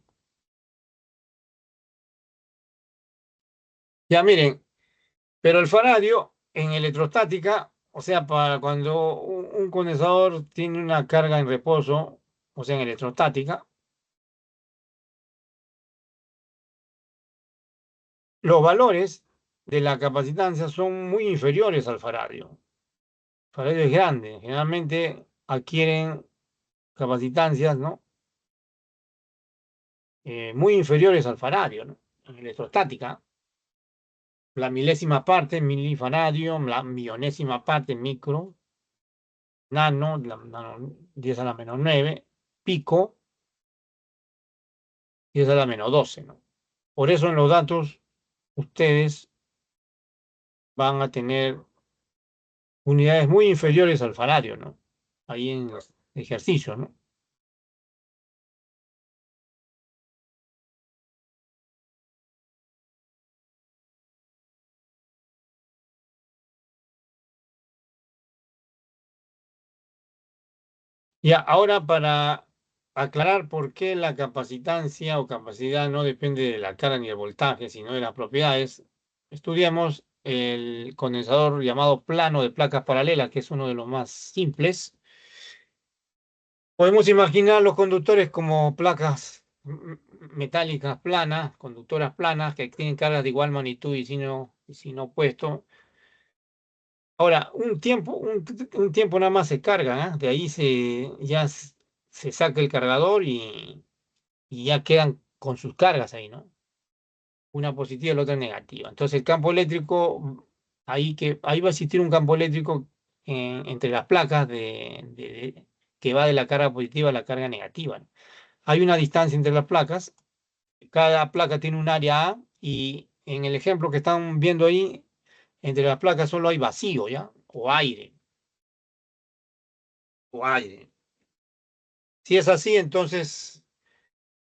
Ya miren, pero el faradio en electrostática, o sea, para cuando un condensador tiene una carga en reposo, o sea, en electrostática, los valores de la capacitancia son muy inferiores al faradio. El faradio es grande, generalmente adquieren capacitancias, ¿no? Muy inferiores al faradio, ¿no? En electrostática, la milésima parte milifaradio, la millonésima parte micro, nano, 10 a la menos 9, pico, 10 a la menos 12, ¿no? Por eso en los datos ustedes van a tener unidades muy inferiores al faradio, ¿no? Ahí en los ejercicios, ¿no? Ya, ahora para aclarar por qué la capacitancia o capacidad no depende de la carga ni del voltaje, sino de las propiedades, estudiamos el condensador llamado plano de placas paralelas, que es uno de los más simples. Podemos imaginar los conductores como placas metálicas planas, conductoras planas, que tienen cargas de igual magnitud y signo opuesto. Ahora, un tiempo nada más se carga, ¿ah? De ahí se saca el cargador y ya quedan con sus cargas ahí, ¿no? Una positiva y la otra negativa. Entonces, el campo eléctrico, ahí va a existir un campo eléctrico entre las placas que va de la carga positiva a la carga negativa, ¿no? Hay una distancia entre las placas, cada placa tiene un área A y en el ejemplo que están viendo ahí, entre las placas solo hay vacío, ¿ya? O aire. Si es así, entonces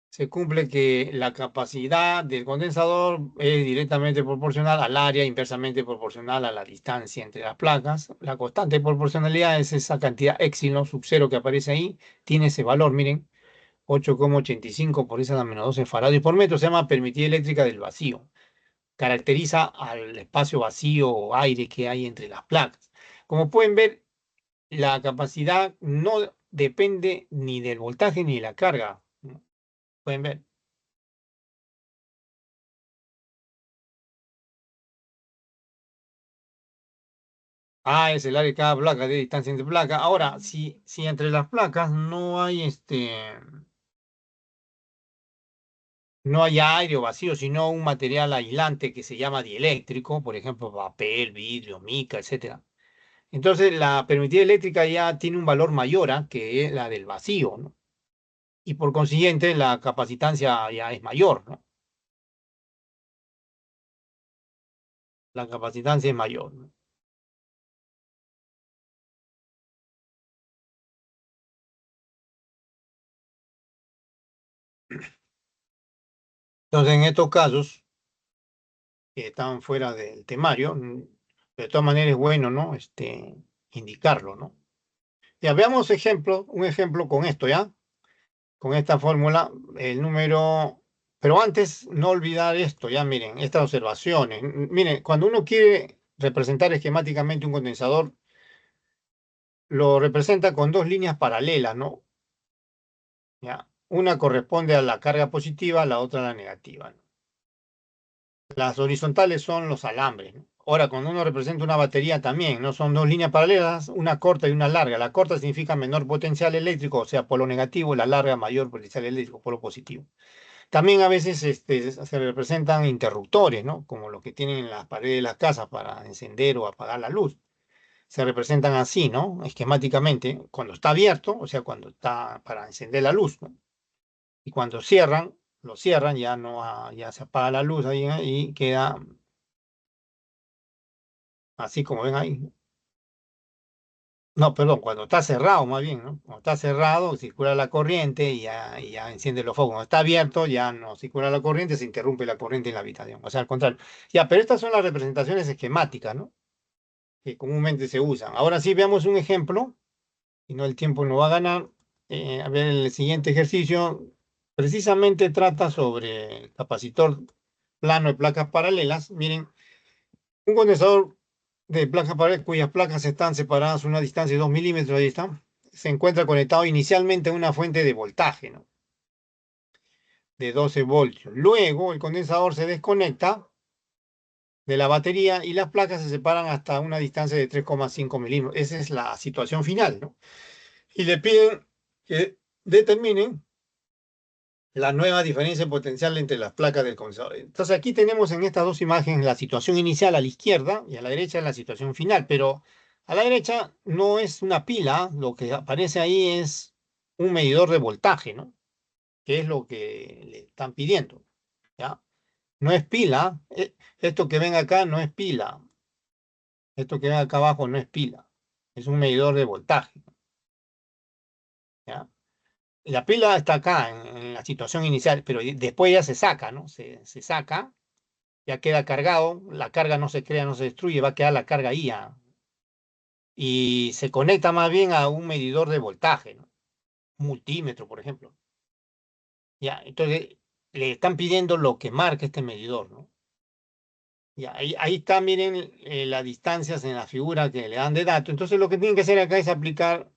se cumple que la capacidad del condensador es directamente proporcional al área, inversamente proporcional a la distancia entre las placas. La constante de proporcionalidad es esa cantidad épsilon sub cero que aparece ahí, tiene ese valor, miren, 8,85 por esa a la menos 12 faradio por metro, se llama permitida eléctrica del vacío. Caracteriza al espacio vacío o aire que hay entre las placas. Como pueden ver, la capacidad no depende ni del voltaje ni de la carga, ¿no? Pueden ver. A es el área de cada placa de distancia entre placas. Ahora, si entre las placas no hay aire o vacío, sino un material aislante que se llama dieléctrico, por ejemplo, papel, vidrio, mica, etcétera. Entonces, la permitida eléctrica ya tiene un valor mayor, ¿ah? Que es la del vacío, ¿no? Y por consiguiente, la capacitancia ya es mayor, ¿no? La capacitancia es mayor, ¿no? Entonces, en estos casos que están fuera del temario, de todas maneras es bueno, ¿no? Indicarlo, ¿no? Ya veamos un ejemplo con esto, ¿ya? Con esta fórmula, el número, pero antes no olvidar esto, ya miren, estas observaciones. Miren, cuando uno quiere representar esquemáticamente un condensador, lo representa con dos líneas paralelas, ¿no? ¿Ya? Una corresponde a la carga positiva, la otra a la negativa, ¿no? Las horizontales son los alambres, ¿no? Ahora, cuando uno representa una batería también, no son dos líneas paralelas, una corta y una larga. La corta significa menor potencial eléctrico, o sea, polo negativo, la larga mayor potencial eléctrico, polo positivo. También a veces se representan interruptores, ¿no? Como los que tienen en las paredes de las casas para encender o apagar la luz. Se representan así, ¿no? Esquemáticamente, cuando está abierto, o sea, cuando está para encender la luz, ¿no? Y cuando lo cierran, ya no, ya se apaga la luz ahí, ¿eh? Y queda así como ven ahí. No, perdón, cuando está cerrado más bien, ¿no? Cuando está cerrado, circula la corriente y ya enciende los focos. Cuando está abierto, ya no circula la corriente, se interrumpe la corriente en la habitación. O sea, al contrario. Ya, pero estas son las representaciones esquemáticas, ¿no? Que comúnmente se usan. Ahora sí veamos un ejemplo, y no el tiempo no va a ganar. A ver, el siguiente ejercicio precisamente trata sobre el capacitor plano de placas paralelas. Miren, un condensador de placas paralelas cuyas placas están separadas a una distancia de 2 milímetros, ahí está, se encuentra conectado inicialmente a una fuente de voltaje, ¿no? De 12 voltios. Luego el condensador se desconecta de la batería y las placas se separan hasta una distancia de 3,5 milímetros. Esa es la situación final, ¿no? Y le piden que determinen la nueva diferencia potencial entre las placas del condensador. Entonces aquí tenemos en estas dos imágenes la situación inicial a la izquierda y a la derecha la situación final, pero a la derecha no es una pila, lo que aparece ahí es un medidor de voltaje, ¿no? Que es lo que le están pidiendo, ¿ya? No es pila, esto que ven acá no es pila, esto que ven acá abajo no es pila, es un medidor de voltaje, ¿ya? La pila está acá en la situación inicial, pero después ya se saca, ¿no? Se saca, ya queda cargado, la carga no se crea, no se destruye, va a quedar la carga ahí ya. Y se conecta más bien a un medidor de voltaje, ¿no? Un multímetro, por ejemplo. Ya, entonces le están pidiendo lo que marca este medidor, ¿no? Ya, ahí está, miren, las distancias en la figura que le dan de datos. Entonces lo que tienen que hacer acá es aplicar,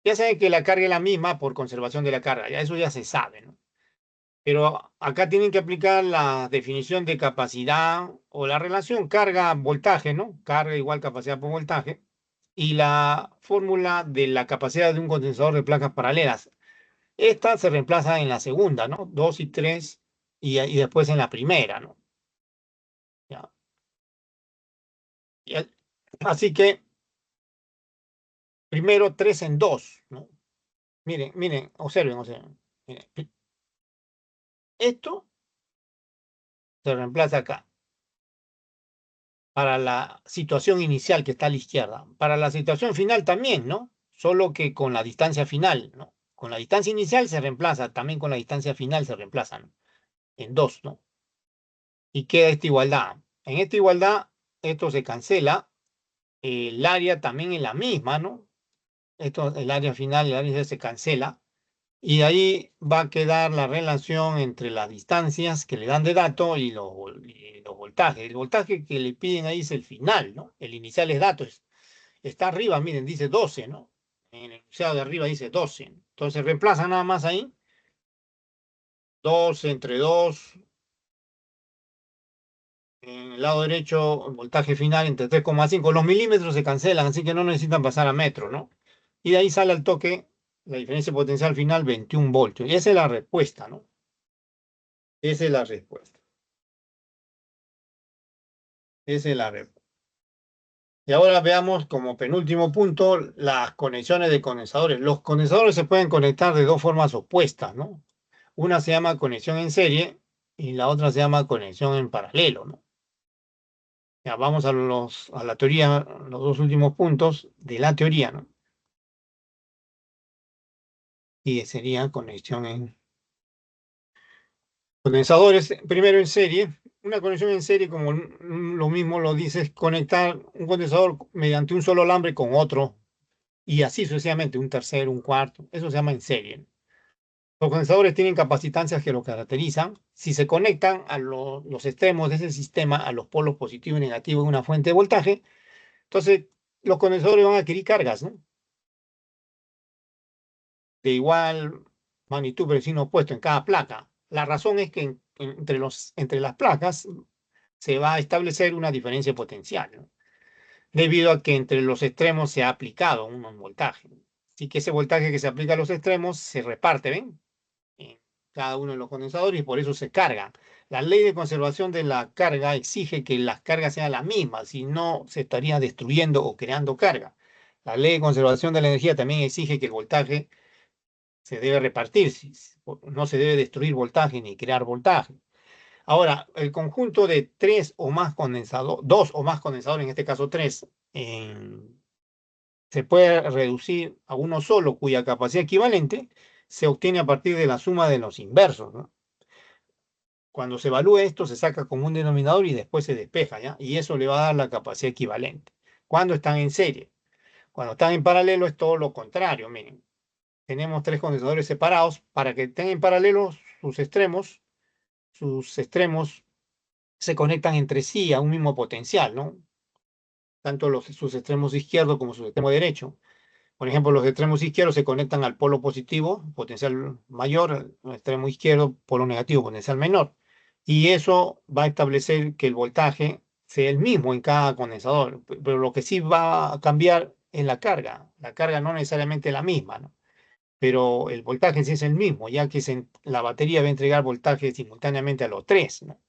ya saben que la carga es la misma por conservación de la carga, ya eso ya se sabe, ¿no? Pero acá tienen que aplicar la definición de capacidad o la relación carga-voltaje, ¿no? Carga igual capacidad por voltaje. Y la fórmula de la capacidad de un condensador de placas paralelas. Esta se reemplaza en la segunda, ¿no? 2 y 3 y después en la primera, ¿no? Ya. Y así que primero 3 en 2, ¿no? Miren, miren, observen, observen. Miren, esto se reemplaza acá para la situación inicial que está a la izquierda. Para la situación final también, ¿no? Solo que con la distancia final, ¿no? Con la distancia inicial se reemplaza, también con la distancia final se reemplazan en 2, ¿no? Y queda esta igualdad. En esta igualdad, esto se cancela, el área también es la misma, ¿no? Esto, el área final, el área se cancela, y de ahí va a quedar la relación entre las distancias que le dan de dato y los voltajes. El voltaje que le piden ahí es el final, ¿no? El inicial es dato, está arriba, miren, dice 12, ¿no? En el enunciado de arriba dice 12. Entonces reemplaza nada más ahí, 2 entre 2. En el lado derecho, el voltaje final entre 3,5. Los milímetros se cancelan, así que no necesitan pasar a metro, ¿no? Y de ahí sale al toque la diferencia potencial final, 21 voltios. Y esa es la respuesta, ¿no? Esa es la respuesta. Esa es la respuesta. Y ahora veamos como penúltimo punto las conexiones de condensadores. Los condensadores se pueden conectar de dos formas opuestas, ¿no? Una se llama conexión en serie y la otra se llama conexión en paralelo, ¿no? Ya vamos a la teoría, los dos últimos puntos de la teoría, ¿no? Y sería conexión en condensadores, primero en serie. Una conexión en serie, como lo mismo lo dice, es conectar un condensador mediante un solo alambre con otro y así sucesivamente, un tercero, un cuarto. Eso se llama en serie. Los condensadores tienen capacitancias que lo caracterizan. Si se conectan a los extremos de ese sistema, a los polos positivo y negativo de una fuente de voltaje, entonces los condensadores van a adquirir cargas, ¿no? De igual magnitud, pero sin opuesto en cada placa. La razón es que entre las placas se va a establecer una diferencia potencial, ¿no? Debido a que entre los extremos se ha aplicado un voltaje. Así que ese voltaje que se aplica a los extremos se reparte, ¿ven? En cada uno de los condensadores y por eso se carga. La ley de conservación de la carga exige que las cargas sean las mismas, si no se estaría destruyendo o creando carga. La ley de conservación de la energía también exige que el voltaje se debe repartir, no se debe destruir voltaje ni crear voltaje. Ahora, el conjunto de tres o más condensadores, dos o más condensadores, en este caso tres, se puede reducir a uno solo, cuya capacidad equivalente se obtiene a partir de la suma de los inversos, ¿no? Cuando se evalúa esto, se saca como un denominador y después se despeja, ¿ya? Y eso le va a dar la capacidad equivalente. Cuando están en serie. Cuando están en paralelo es todo lo contrario, miren. Tenemos tres condensadores separados para que estén en paralelo sus extremos se conectan entre sí a un mismo potencial, ¿no? Tanto sus extremos izquierdos como su extremo derecho. Por ejemplo, los extremos izquierdos se conectan al polo positivo, potencial mayor, al extremo izquierdo, polo negativo, potencial menor. Y eso va a establecer que el voltaje sea el mismo en cada condensador, pero lo que sí va a cambiar es la carga no necesariamente la misma, ¿no? Pero el voltaje sí es el mismo, ya que la batería va a entregar voltaje simultáneamente a los tres, ¿no?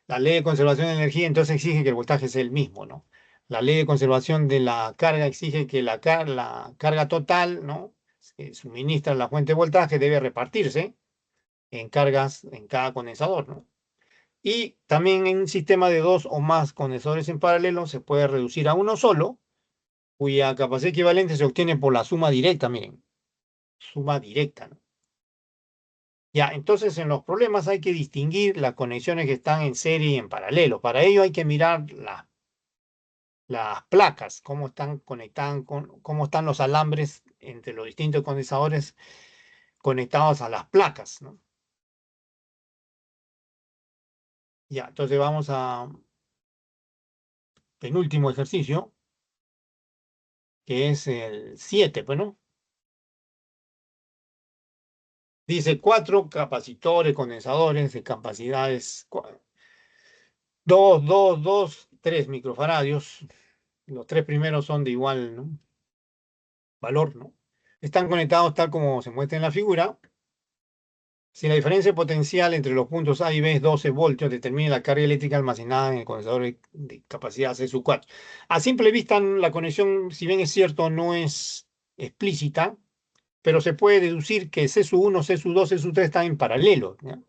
La ley de conservación de energía entonces exige que el voltaje sea el mismo, ¿no? La ley de conservación de la carga exige que la carga total, ¿no? Que suministra la fuente de voltaje debe repartirse en cargas en cada condensador, ¿no? Y también en un sistema de dos o más condensadores en paralelo se puede reducir a uno solo, cuya capacidad equivalente se obtiene por la suma directa, miren, suma directa, ¿no? Ya, entonces en los problemas hay que distinguir las conexiones que están en serie y en paralelo. Para ello hay que mirar las placas, cómo están conectadas, cómo están los alambres entre los distintos condensadores conectados a las placas, ¿no? Ya, entonces vamos a penúltimo ejercicio, que es el 7, pues, ¿no? Dice cuatro capacitores, condensadores de capacidades 2, 2, 2, 3 microfaradios. Los tres primeros son de igual, ¿no? Valor, ¿no? Están conectados tal como se muestra en la figura. Si la diferencia potencial entre los puntos A y B es 12 voltios, determine la carga eléctrica almacenada en el condensador de capacidad C sub 4. A simple vista, la conexión, si bien es cierto, no es explícita, pero se puede deducir que C sub 1, C sub 2, C sub 3 están en paralelo, ¿ya?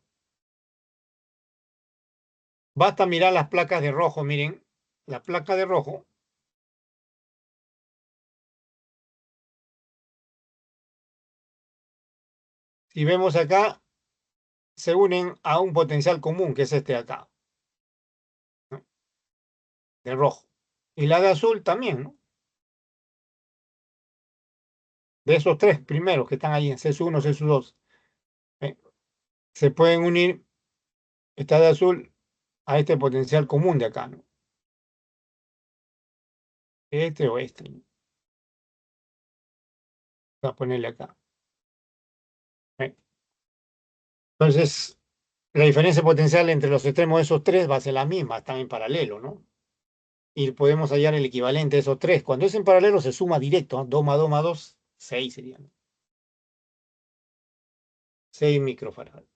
Basta mirar las placas de rojo, miren, la placa de rojo, si vemos acá, se unen a un potencial común, que es este de acá, ¿no? De rojo. Y la de azul también, ¿no? De esos tres primeros que están ahí en CS1, CS2, ¿eh? Se pueden unir, esta de azul, a este potencial común de acá, ¿no? Este o este, ¿no? Voy a ponerle acá, ¿eh? Entonces, la diferencia potencial entre los extremos de esos tres va a ser la misma, están en paralelo, ¿no? Y podemos hallar el equivalente de esos tres. Cuando es en paralelo se suma directo, ¿no? 2 más 2 más 2, 6 serían. 6 microfarads.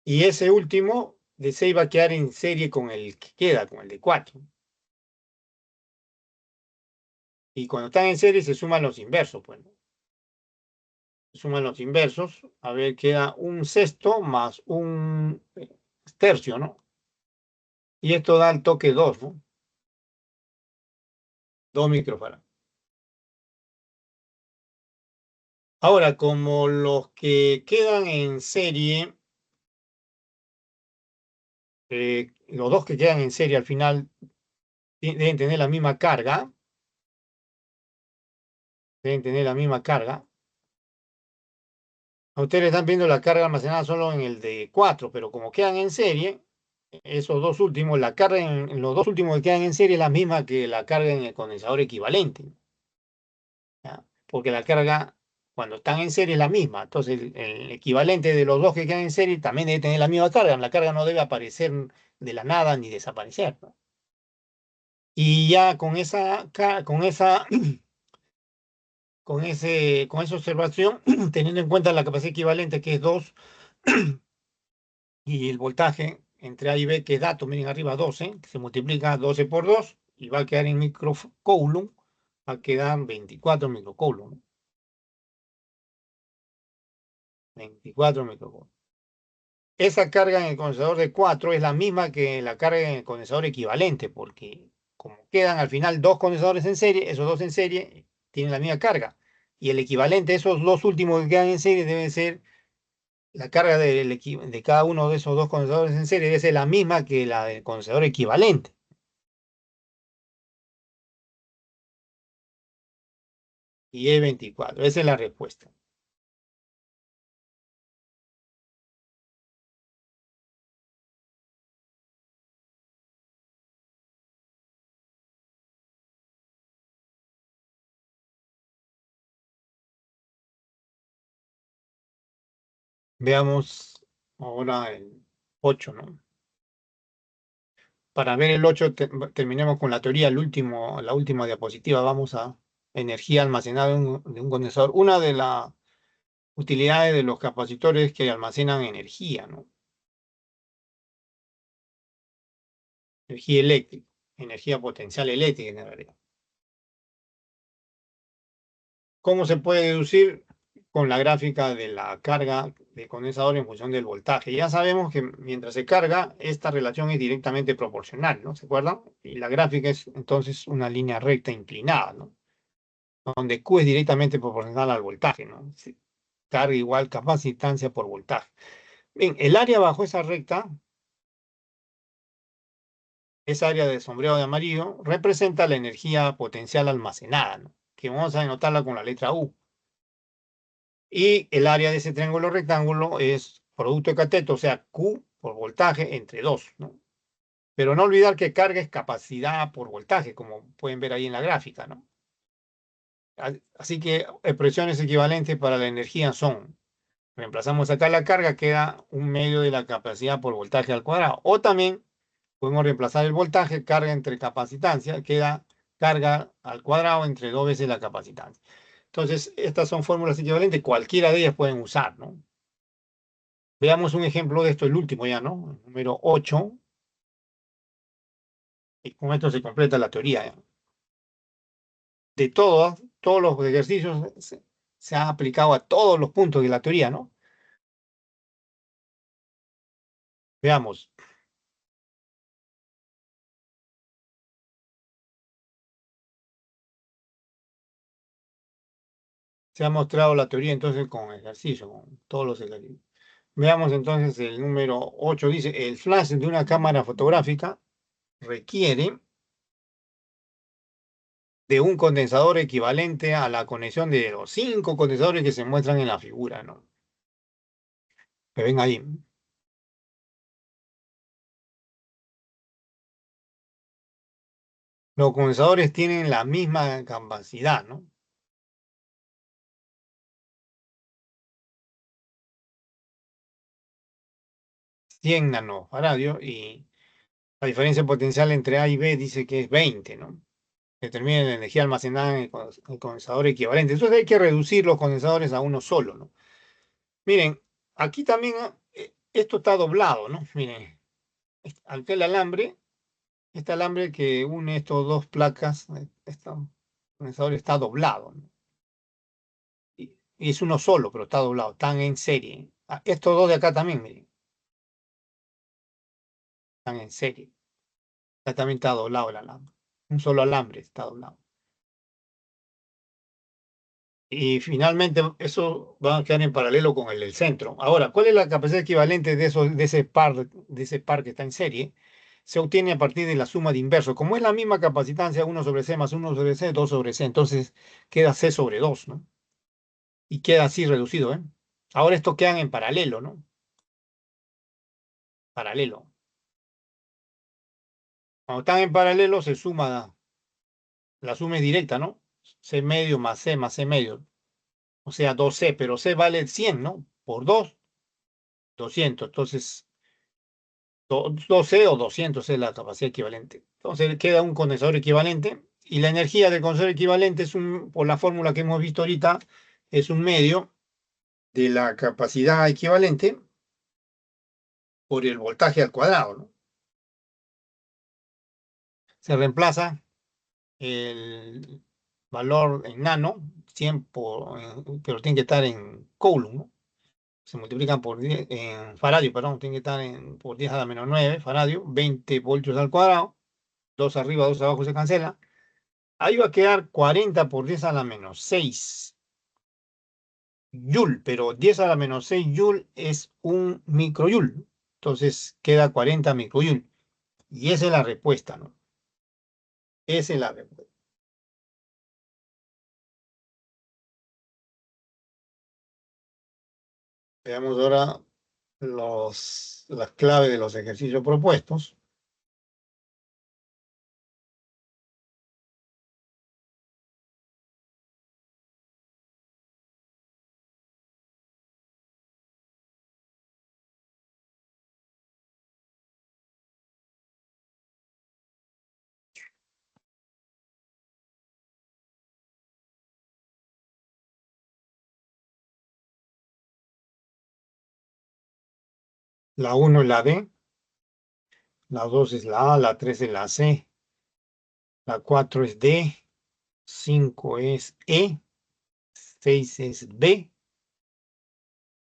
Y ese último de 6 va a quedar en serie con el que queda, con el de 4. Y cuando están en serie se suman los inversos, pues, ¿no? Se suman los inversos. A ver, queda un sexto más un tercio, ¿no? Y esto da el toque 2, ¿no? 2 microfarads. Ahora, como los que quedan en serie, los dos que quedan en serie al final deben tener la misma carga, deben tener la misma carga. A ustedes están viendo la carga almacenada solo en el de 4, pero como quedan en serie, esos dos últimos, la carga en los dos últimos que quedan en serie es la misma que la carga en el condensador equivalente, ¿ya? Porque la carga cuando están en serie es la misma. Entonces el equivalente de los dos que quedan en serie también debe tener la misma carga. La carga no debe aparecer de la nada ni desaparecer, ¿no? Y ya con esa observación, teniendo en cuenta la capacidad equivalente que es 2 y el voltaje entre A y B que es dato, miren arriba 12, que se multiplica 12 por 2 y va a quedar en microcoulomb, va a quedar 24 microcoulomb, ¿no? 24 microcoulomb. Esa carga en el condensador de 4 es la misma que la carga en el condensador equivalente, porque como quedan al final dos condensadores en serie, esos dos en serie tienen la misma carga. Y el equivalente, esos dos últimos que quedan en serie, deben ser la carga de cada uno de esos dos condensadores en serie, debe ser la misma que la del condensador equivalente. Y es 24. Esa es la respuesta. Veamos ahora el 8, ¿no? Para ver el 8, terminemos con la teoría, la última diapositiva. Vamos a energía almacenada de un condensador. Una de las utilidades de los capacitores es que almacenan energía, ¿no? Energía eléctrica, energía potencial eléctrica en realidad. ¿Cómo se puede deducir? Con la gráfica de la carga de condensador en función del voltaje. Ya sabemos que mientras se carga, esta relación es directamente proporcional, ¿no? ¿Se acuerdan? Y la gráfica es entonces una línea recta inclinada, ¿no? Donde Q es directamente proporcional al voltaje, ¿no? Carga igual capacitancia por voltaje. Bien, el área bajo esa recta, esa área de sombreado de amarillo, representa la energía potencial almacenada, ¿no? Que vamos a denotarla con la letra U. Y el área de ese triángulo rectángulo es producto de cateto, o sea, Q por voltaje entre 2, ¿no? Pero no olvidar que carga es capacidad por voltaje, como pueden ver ahí en la gráfica, ¿no? Así que expresiones equivalentes para la energía son, reemplazamos acá la carga, queda un medio de la capacidad por voltaje al cuadrado. O también podemos reemplazar el voltaje, carga entre capacitancia, queda carga al cuadrado entre 2 veces la capacitancia. Entonces, estas son fórmulas equivalentes, cualquiera de ellas pueden usar, ¿no? Veamos un ejemplo de esto, el último ya, ¿no? El número 8. Y con esto se completa la teoría, ¿ya? De todos los ejercicios se han aplicado a todos los puntos de la teoría, ¿no? Veamos. Se ha mostrado la teoría entonces con ejercicio, con todos los ejercicios. Veamos entonces el número 8. Dice, el flash de una cámara fotográfica requiere de un condensador equivalente a la conexión de los 5 condensadores que se muestran en la figura, ¿no? Que ven ahí. Los condensadores tienen la misma capacidad, ¿no? 100 nanofaradios y la diferencia potencial entre A y B dice que es 20, ¿no? Determina la energía almacenada en el condensador equivalente. Entonces hay que reducir los condensadores a uno solo, ¿no? Miren, aquí también esto está doblado, ¿no? Miren, acá el alambre, este alambre que une estas dos placas, este condensador está doblado, ¿no? Y es uno solo, pero está doblado, están en serie. Estos dos de acá también, miren, están en serie. Acá también está doblado el alambre. Un solo alambre está doblado. Y finalmente eso va a quedar en paralelo con el del centro. Ahora, ¿cuál es la capacidad equivalente de ese par que está en serie? Se obtiene a partir de la suma de inversos. Como es la misma capacitancia, 1/C más 1/C, 2/C, entonces queda C sobre 2, ¿no? Y queda así reducido, ¿eh? Ahora estos quedan en paralelo, ¿no? Paralelo. Cuando están en paralelo se suma, la suma es directa, ¿no? C medio más C medio. O sea, 2C, pero C vale 100, ¿no? Por 2, 200. Entonces 12 o 200 es la capacidad equivalente. Entonces queda un condensador equivalente y la energía del condensador equivalente es por la fórmula que hemos visto ahorita, es un medio de la capacidad equivalente por el voltaje al cuadrado, ¿no? Se reemplaza el valor en nano, 100 pero tiene que estar en coulomb, ¿no? Se multiplican por 10, en faradio, perdón, tiene que estar por 10 a la menos 9 faradio, 20 voltios al cuadrado, 2 arriba, 2 abajo se cancela. Ahí va a quedar 40 por 10 a la menos 6 joule, pero 10 a la menos 6 joule es un microjoule. Entonces queda 40 microjoule. Y esa es la respuesta, ¿no? Esa es la respuesta. Veamos ahora las claves de los ejercicios propuestos. La 1 es la D, la 2 es la A, la 3 es la C, la 4 es D, 5 es E, 6 es B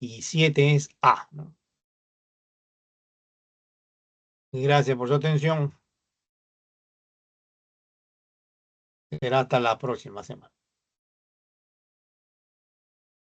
y 7 es A, ¿no? Y gracias por su atención. Será hasta la próxima semana.